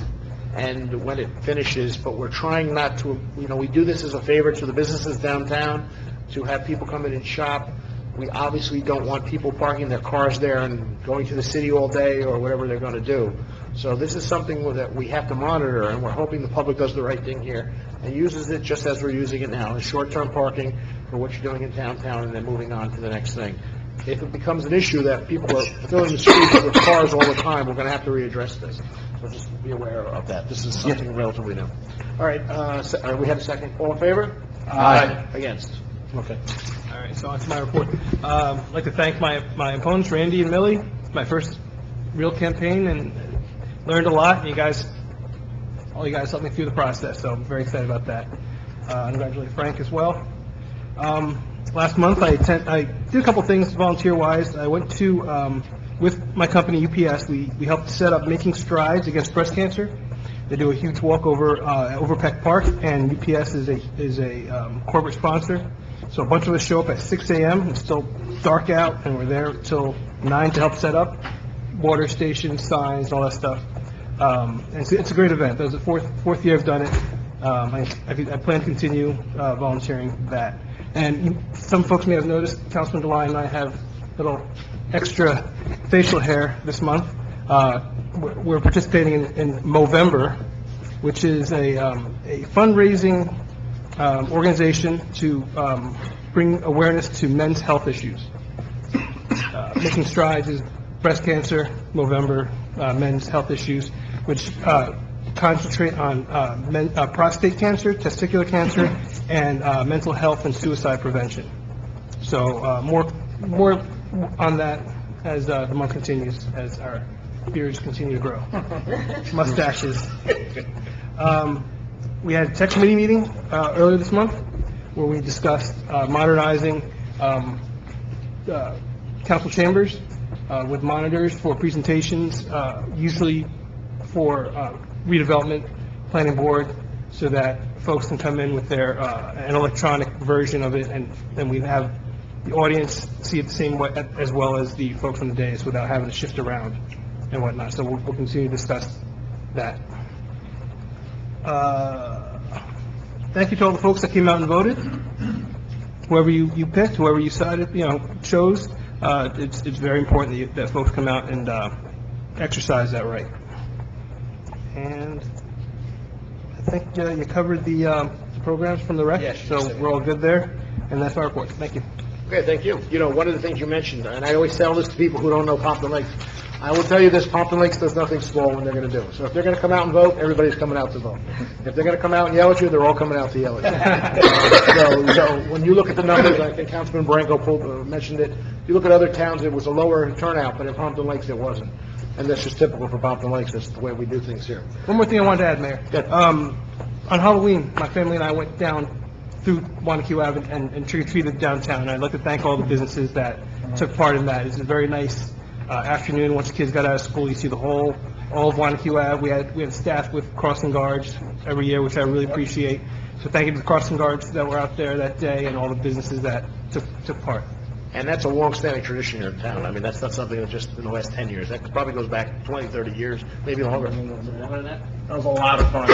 when it finishes, but we're trying not to, we do this as a favor to the businesses downtown, to have people come in and shop. We obviously don't want people parking their cars there and going to the city all day or whatever they're going to do. So this is something that we have to monitor, and we're hoping the public does the right thing here and uses it just as we're using it now, as short-term parking for what you're doing in downtown and then moving on to the next thing. If it becomes an issue that people are filling the streets with cars all the time, we're going to have to readdress this. So just be aware of that. This is something relatively new. All right, we had a second. All in favor? Aye. Against? Okay. All right, so on to my report. I'd like to thank my opponents, Randy and Millie. It's my first real campaign and learned a lot. All you guys helped me through the process, so I'm very excited about that. I congratulate Frank as well. Last month, I did a couple things volunteer-wise. I went to, with my company, UPS, we helped set up Making Strides Against Breast Cancer. They do a huge walk over Overpeck Park, and UPS is a corporate sponsor. So a bunch of us show up at 6 a.m. It's still dark out, and we're there till 9 to help set up water stations, signs, all that stuff. And it's a great event. That was the fourth year I've done it. I plan to continue volunteering that. And some folks may have noticed, Councilman DeLine and I have little extra facial hair this month. We're participating in Movember, which is a fundraising organization to bring awareness to men's health issues. making strides is breast cancer, Movember, men's health issues, which concentrate on prostate cancer, testicular cancer, and mental health and suicide prevention. So more on that as the month continues, as our beards continue to grow. Mustaches. We had a tech committee meeting earlier this month where we discussed modernizing council chambers with monitors for presentations, usually for redevelopment planning board, so that folks can come in with their an electronic version of it, and then we have the audience see it the same way as well as the folks on the dais without having to shift around and whatnot. So we'll continue to discuss that. Thank you to all the folks that came out and voted. Whoever you picked, whoever you decided, chose. It's very important that folks come out and exercise that right. And I think you covered the programs from the rec, Yes, so we're all good there. And that's my report. Thank you. Okay, thank you. One of the things you mentioned, and I always tell this to people who don't know Pompton Lakes, I will tell you this, Pompton Lakes does nothing small when they're going to do. So if they're going to come out and vote, everybody's coming out to vote. If they're going to come out and yell at you, they're all coming out to yell at you. So when you look at the numbers, I think Councilman Branco mentioned it, you look at other towns, it was a lower turnout, but in Pompton Lakes, it wasn't. And that's just typical for Pompton Lakes. That's the way we do things here. One more thing I wanted to add, Mayor. Good. On Halloween, my family and I went down through Wanacue Ave and trick-or-treated downtown. And I'd like to thank all the businesses that took part in that. It's a very nice afternoon. Once the kids got out of school, you see all of Wanacue Ave. We had staff with crossing guards every year, which I really appreciate. So thank you to the crossing guards that were out there that day and all the businesses that took part. And that's a long-standing tradition here in town. I mean, that's not something that just in the last 10 years. That probably goes back 20, 30 years, maybe longer. That was a lot of fun.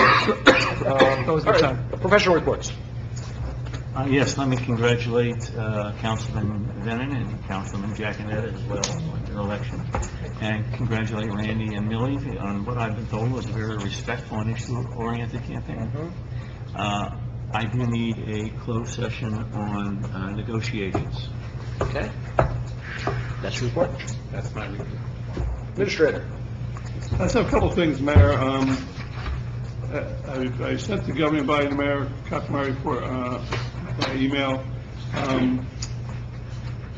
All right, professional reports. Yes, let me congratulate Councilman Venon and Councilman Jaconet as well on their election, and congratulate Randy and Millie on what I've been told was a very respectful and issue-oriented campaign. I do need a closed session on negotiations. Okay. That's your report. That's my report. Administrator. I just have a couple of things, Mayor. I sent the governing body, the mayor, copy my report by email.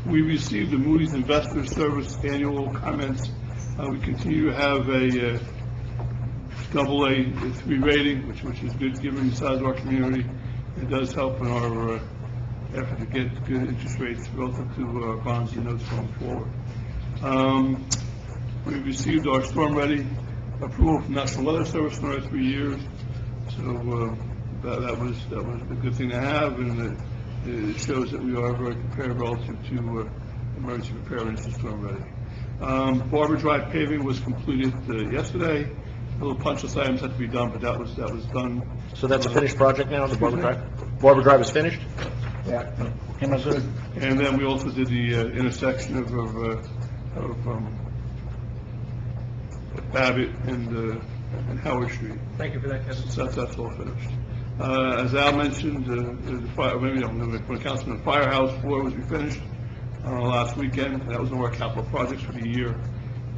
We received the Moody's Investor Service annual comments. We continue to have a AA3 rating, which is good given the size of our community. It does help in our effort to get good interest rates relative to our bonds and notes going forward. We received our storm ready approval from National Weather Service for another 3 years, so that was a good thing to have, and it shows that we are very prepared relative to emergency preparedness and storm ready. Barber Drive paving was completed yesterday. A little punch list items had to be done, but that was done. So that's a finished project now, the Barber Drive? Barber Drive is finished? Yeah. And then we also did the intersection of Babbitt and Howard Street. Thank you for that, Kevin. So that's all finished. As Al mentioned, when Councilman Firehouse floor was finished last weekend. That was one of our capital projects for the year.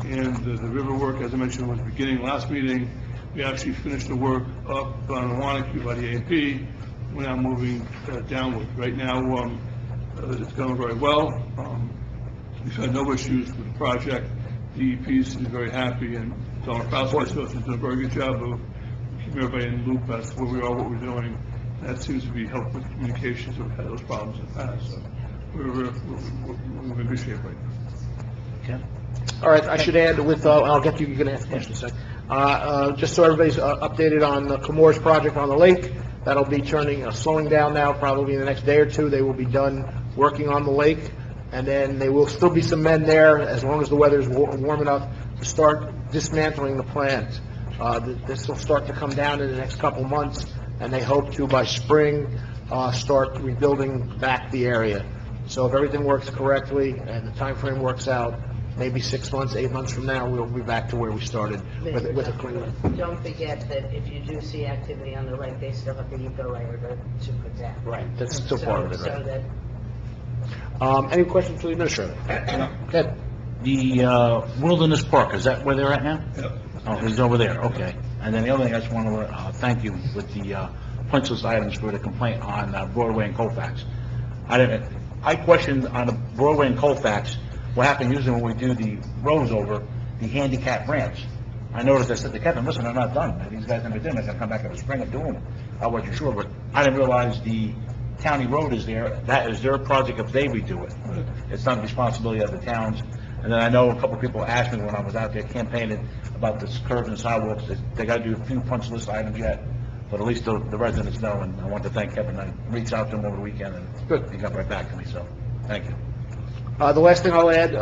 And the river work, as I mentioned, was beginning last meeting. We actually finished the work up on Wanacue by the A&P. We're now moving downward. Right now, it's going very well. We've had no issues with the project. DEP is very happy, and Don Fausto has done a very good job of keeping everybody in the loop as to where we are, what we're doing. That seems to be helpful with communications. We've had those problems in the past, so we're in good shape right now. Okay. All right, I should add with, I'll get you, you're going to ask questions in a second. Just so everybody's updated on the Camor's project on the lake, that'll be slowing down now, probably in the next day or two. They will be done working on the lake, and then there will still be some men there, as long as the weather's warm enough, to start dismantling the plant. This will start to come down in the next couple months, and they hope to, by spring, start rebuilding back the area. So if everything works correctly and the time frame works out, maybe 6 months, 8 months from now, we'll be back to where we started with a clean. Don't forget that if you do see activity on the lake, they still have the eco layer to put down. Right, that's still part of it, So right? that, Any questions for the administrator? Ed? The Wilderness Park, is that where they're at now? Yep. Oh, he's over there, okay. And then the other thing, I just want to thank you with the punch list items for the complaint on Broadway and Colfax. I questioned on the Broadway and Colfax, what happened usually when we do the roads over, the handicap ramps. I noticed, I said to Kevin, listen, they're not done. These guys never did, they're going to come back in the spring and do them. I wasn't sure, but I didn't realize the county road is there. That is their project if they redo it. It's not the responsibility of the towns. And then I know a couple of people asked me when I was out there campaigning about the curbs and sidewalks, that they got to do a few punch list items yet, but at least the residents know, and I want to thank Kevin. I reached out to him over the weekend, and good, he got right back to me, so, thank you. The last thing I'll add,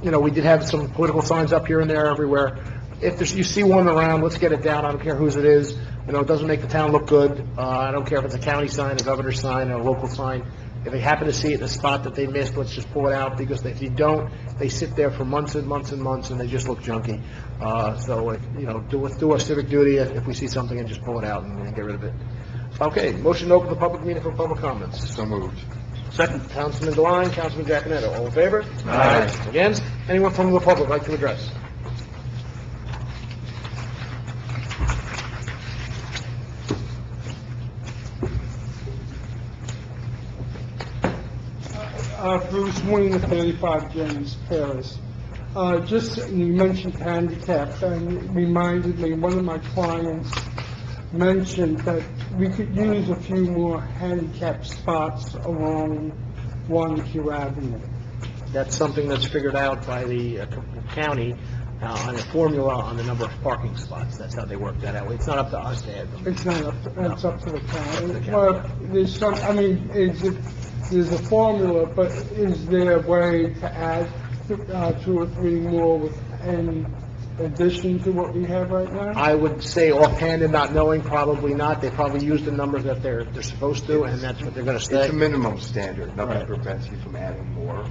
we did have some political signs up here and there everywhere. If you see one around, let's get it down. I don't care whose it is. It doesn't make the town look good. I don't care if it's a county sign, a governor's sign, or a local sign. If they happen to see it in a spot that they missed, let's just pull it out, because if you don't, they sit there for months and months and months, and they just look junky. Let's do our civic duty if we see something, and just pull it out and get rid of it. Okay, motion to open the public meeting for public comments. So moved. Second. Councilman Devine, Councilman Giacometto, all in favor? Aye. Against? Anyone from the public like to address? Bruce Wayne, 35 James Paris. You mentioned handicap, and it reminded me, one of my clients mentioned that we could use a few more handicap spots along 1 Q Avenue. That's something that's figured out by the county on a formula on the number of parking spots. That's how they work that out. It's not up to us to add them. It's not up to, it's up to the county. the county. Well, there's some, there's a formula, but is there a way to add 2 or 3 more with any addition to what we have right now? I would say offhand and not knowing, probably not. They probably use the numbers that they're supposed to, and that's what they're going to stay. It's a minimum standard. Nothing Right. prevents you from adding more.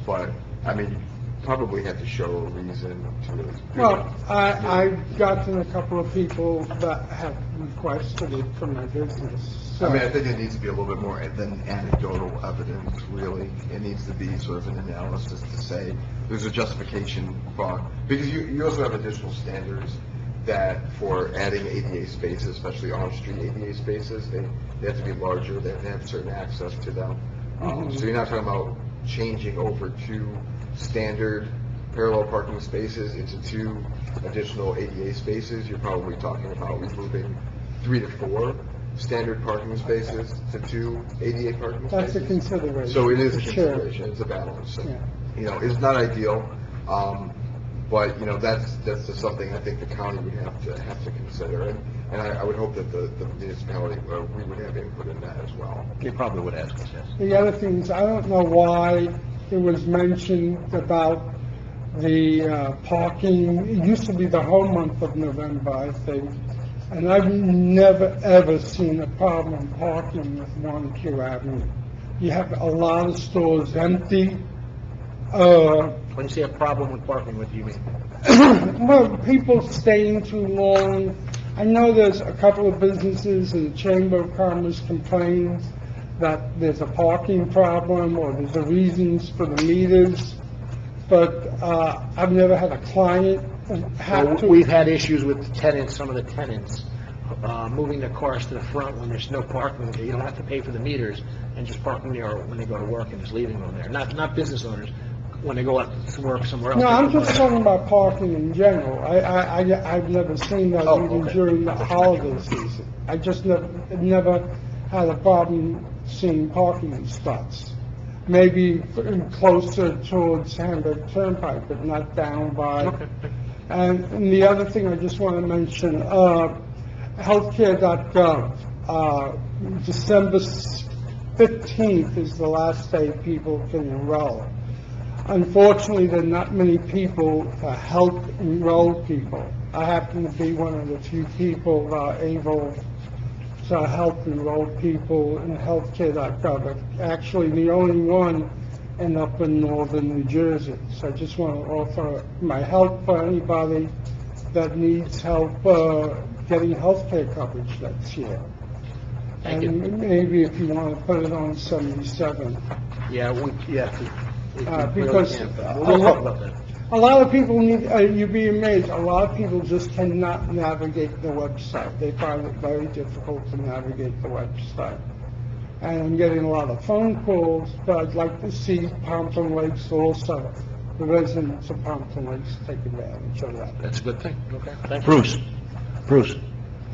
But, you probably have to show a reason to really do it. Well, I've gotten a couple of people that have requested it for my business. So, I think it needs to be a little bit more than anecdotal evidence, really. It needs to be sort of an analysis to say there's a justification for, because you also have additional standards that for adding ADA spaces, especially on-street ADA spaces, they have to be larger, they have to have certain access to them. So you're not talking about changing over 2 standard parallel parking spaces into 2 additional ADA spaces. You're probably talking about removing 3 to 4 standard parking spaces to 2 ADA parking spaces. that's a consideration. So it is a for sure. consideration, it's a balance. Yeah. It's not ideal, but, that's just something I think the county would have to consider. And I would hope that the municipality, we would have input in that as well. They probably would ask us, yes. The other thing is, I don't know why it was mentioned about the parking. It used to be the whole month of November, I think, and I've never, ever seen a problem parking with 1 Q Avenue. You have a lot of stores empty. When you say a problem with parking, what do you mean? Well, people staying too long. I know there's a couple of businesses and the Chamber of Commerce complains that there's a parking problem or there's a reasons for the meters, but I've never had a client have to. We've had issues with tenants, some of the tenants, moving their cars to the front when there's no parking. You don't have to pay for the meters, and just parking there when they go to work and just leaving them there. Not business owners, when they go out to work somewhere else. No, I'm just talking about parking in general. I've never seen that even during the holiday season. I just never had a problem seeing parking spots. Maybe closer towards Hamburg Turnpike, but not down by. Okay. And the other thing I just want to mention, healthcare.gov, December 15th is the last day people can enroll. Unfortunately, there are not many people to help enroll people. I happen to be one of the few people able to help enroll people in healthcare.gov. Actually, the only one up in northern New Jersey. So I just want to offer my help for anybody that needs help getting healthcare coverage next year. Thank you. And maybe if you want to put it on 77. Yeah, because We'll talk about that. a lot of people need, you'd be amazed, a lot of people just cannot navigate the website. They find it very difficult to navigate the website. And I'm getting a lot of phone calls, but I'd like to see Pompton Lakes also, the residents of Pompton Lakes take advantage of that. That's a good thing. Okay, thank you. Bruce,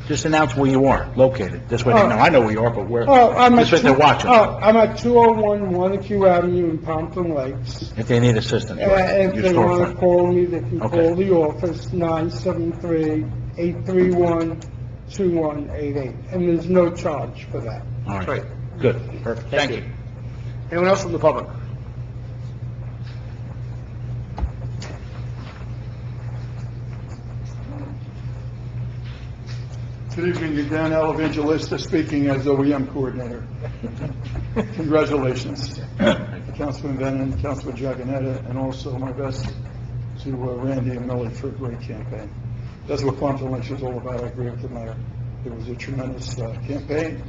just announce where you are located. This way they know. I know where you are, but where, I'm this way they're watching. I'm at 201 Wanacue Avenue in Pompton Lakes. If they need assistance, If your they want to storefront. call me, they can Okay. call the office, 973-831-2188, and there's no charge for that. All right, Great. good, perfect. Thank you. Anyone else from the public? Good evening, again, Evangelista speaking as OEM coordinator. Congratulations, Councilman Bennett, Councilman Jaganetta, and also my best to Randy and Millie for a great campaign. That's what Pompton Lakes is all about. I agree with the mayor. It was a tremendous campaign.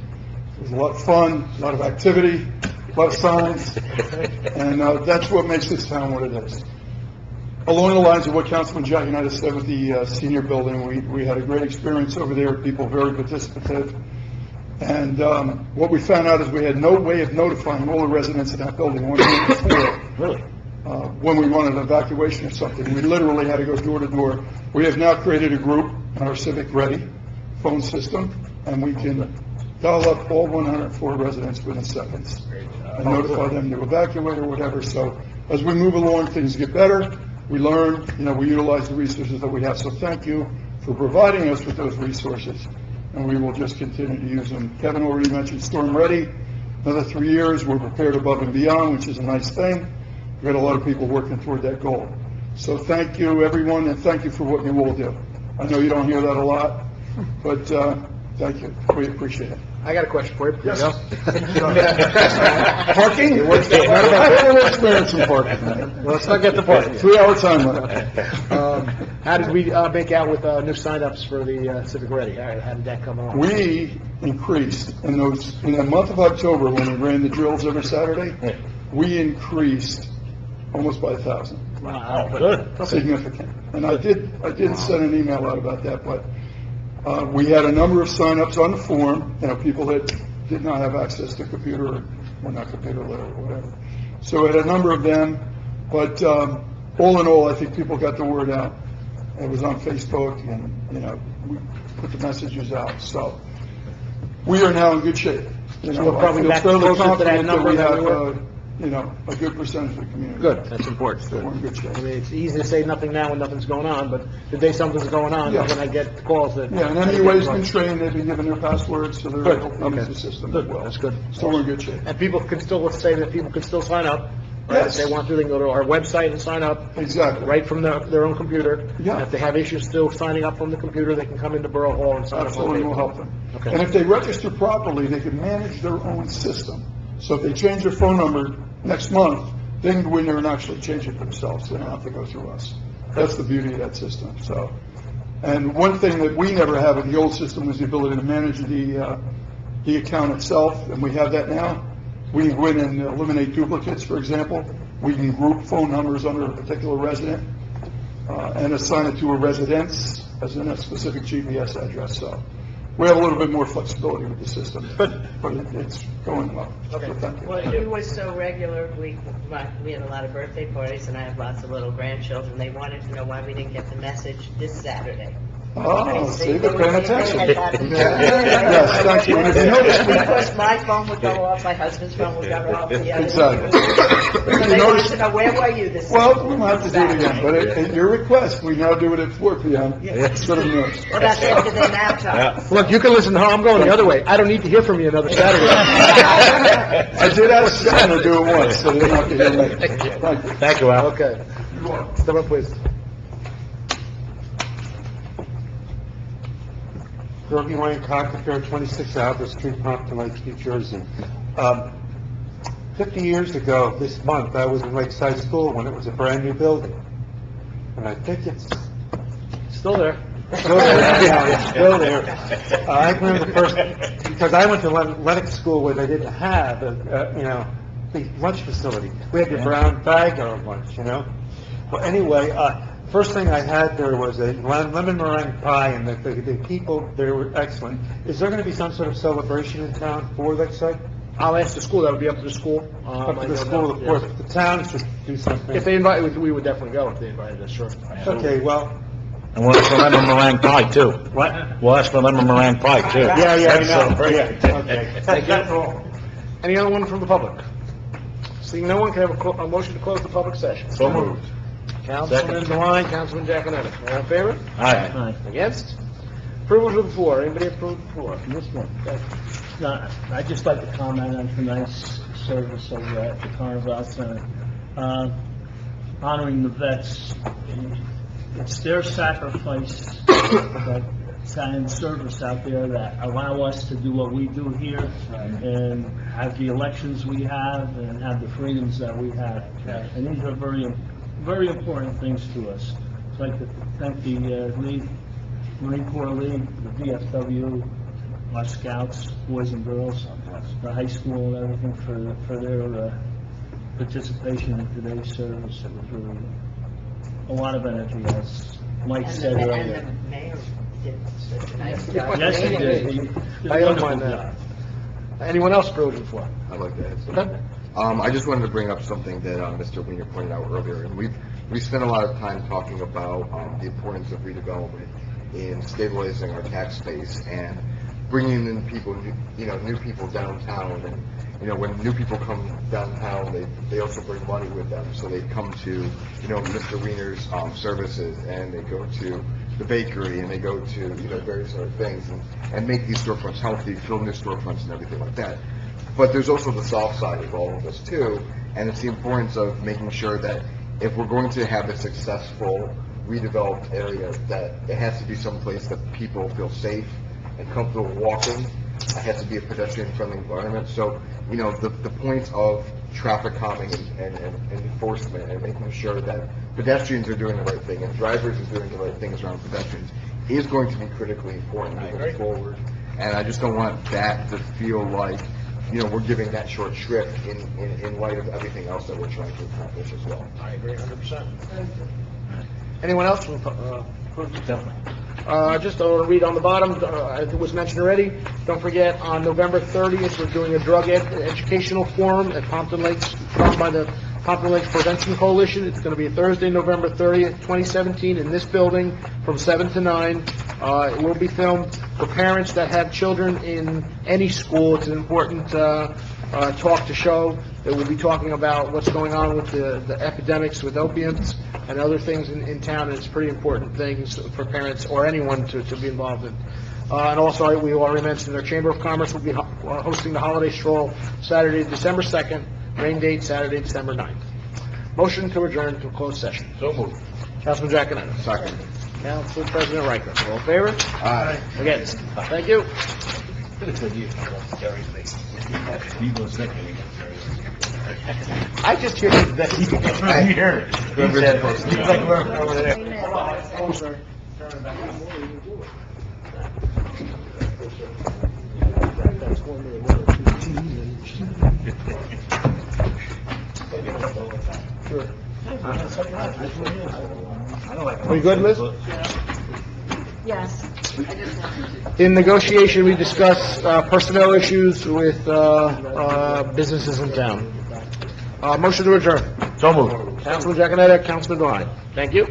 It was a lot of fun, a lot of activity, a lot of signs, and that's what makes this town what it is. Along the lines of what Councilman Jaganetta said with the senior building, we had a great experience over there, people very participative. And what we found out is we had no way of notifying all the residents in that building 1 minute before. Really? When we wanted an evacuation or something. We literally had to go door to door. We have now created a group on our Civic Ready phone system, and we can dial up all 104 residents within seconds and notify them to evacuate or whatever. So as we move along, things get better. We learn, we utilize the resources that we have. So thank you for providing us with those resources, and we will just continue to use them. Kevin already mentioned Storm Ready. Another 3 years, we're prepared above and beyond, which is a nice thing. We've got a lot of people working toward that goal. So thank you, everyone, and thank you for what you all do. I know you don't hear that a lot, but thank you. We appreciate it. I got a question for you. Yes. Parking? I have a little experience in parking. Well, let's not get the parking. 3-hour time limit. How did we make out with new signups for the Civic Ready? How did that come along? We increased in the month of October, when we ran the drills every Saturday, we increased almost by 1,000. Wow, good. Significant. And I did send an email out about that, but we had a number of signups on the form, people that did not have access to computer or were not computer literate or whatever. So we had a number of them, but all in all, I think people got the word out. It was on Facebook, and we put the messages out. So we are now in good shape. So we're probably I feel back fairly closer to that confident that number we than we have, were? a good percentage of the community. Good, that's important. So we're in good shape. I mean, it's easy to say nothing now when nothing's going on, but the day something's going on, Yeah. then I get calls that... Yeah, and MUA's been trained, they've been given their passwords, so they're Good, able to use okay. the system as Good, well. that's good. So we're in good shape. And people can still, let's say that people can still sign up, right? If Yes. they want to, they can go to our website and sign up, Exactly. right from their own computer. Yeah. And if they have issues still signing up from the computer, they can come into Borough Hall and sign up. Absolutely, we'll help them. Okay. And if they register properly, they can manage their own system. So if they change their phone number next month, they can go in there and actually change it themselves. They don't have to go through us. That's the beauty of that system, so. And one thing that we never had with the old system was the ability to manage the account itself, and we have that now. We can go in and eliminate duplicates, for example. We can group phone numbers under a particular resident, and assign it to a residence as in a specific GPS address, so. We have a little bit more flexibility with the system, but it's going well. Okay. So thank you. Well, you were so regular, we had a lot of birthday parties, and I have lots of little grandchildren. They wanted to know why we didn't get the message this Saturday. Oh, see, they're paying attention. Yes, Yes, thank you. And if you notice, Of course, my phone would go off, my husband's phone would go off. the other- Exactly. So If you they wanted notice, to know, where were you this well, we might have to do it again, Saturday? but at your request, we now do it at 4 p.m. instead of noon. Well, that's after the nap time. Look, you can listen to how I'm going the other way. I don't need to hear from you another Saturday. I did ask Stan to do it once, so they don't have to hear me. Thank you. Thank you, Al. Okay. Step up, please. Dorothy Wayne Cockapure, 26 Albert Street, Pompton Lakes, New Jersey. 50 years ago this month, I was in Lakeside School when it was a brand-new building. And I think it's Still there. still there. Yeah, it's still there. I remember the first, because I went to Lennox School where they didn't have, the lunch facility. We had the brown bag of lunch, you know? Well, anyway, first thing I had there was a lemon meringue pie, and the people there were excellent. Is there going to be some sort of celebration in town for Lakeside? I'll ask the school, that would be up to the school. Up to the school, of course, the town should do something. If they invite, we would definitely go if they invited us, sure. Okay, well, And we'll ask for lemon meringue pie, too. what? We'll ask for lemon meringue pie, too. Yeah, I That's know. celebration. Yeah, okay. Thank you. Any other one from the public? Seeing no one, can I have a motion to close the public session? So moved. Councilman Devine, Councilman Giaconetti, all in favor? Aye. Against? Approval of the floor, anybody approve the floor? This one. I'd just like to comment on tonight's service over at the Carnival Center. Honoring the vets, it's their sacrifice and service out there that allow us to do what we do here and have the elections we have and have the freedoms that we have. And these are very, very important things to us. So I'd like to thank the Marine Corps League, the VFW, our scouts, boys and girls, the high school and everything for their participation in today's service. It was really a lot of energy, as Mike said And earlier. the mayor did such a nice job. Yes, he did. He did I a don't wonderful mind that. job. Anyone else approve the floor? I'd like to add Okay. something. I just wanted to bring up something that Mr. Wiener pointed out earlier, and we spent a lot of time talking about the importance of redevelopment in stabilizing our tax base and bringing in people, new people downtown. And when new people come downtown, they also bring money with them, so they come to Mr. Wiener's services, and they go to the bakery, and they go to various other things, and make these storefronts healthy, fill new storefronts and everything like that. But there's also the soft side of all of this too, and it's the importance of making sure that if we're going to have a successful redeveloped area, that it has to be someplace that people feel safe and comfortable walking. It has to be a pedestrian-friendly environment. So, the points of traffic calming and enforcement and making sure that pedestrians are doing the right thing and drivers are doing the right things around pedestrians is going to be critically important moving forward. And I just don't want that to feel like we're giving that short shrift in light of everything else that we're trying to accomplish as well. I agree 100%. Anyone else? Just I want to read on the bottom, it was mentioned already, don't forget, on November 30th, we're doing a drug educational forum at Pompton Lakes, run by the Pompton Lakes Prevention Coalition. It's going to be Thursday, November 30th, 2017, in this building from 7 to 9. It will be filmed for parents that have children in any school. It's an important talk to show. That we'll be talking about what's going on with the epidemics with opiates and other things in town, and it's pretty important things for parents or anyone to be involved in. And also, we already mentioned our Chamber of Commerce will be hosting the Holiday Stroll Saturday, December 2nd, rain date Saturday, December 9th. Motion to adjourn to closed session. So moved. Councilman Giaconetti. Second. Council President Riker. All in favor? Aye. Against? Thank you. I just hear that. Are you good, Liz? Yes. In negotiation, we discuss personnel issues with businesses in town. Motion to adjourn. So moved. Councilman Giaconetti, Councilman Devine. Thank you.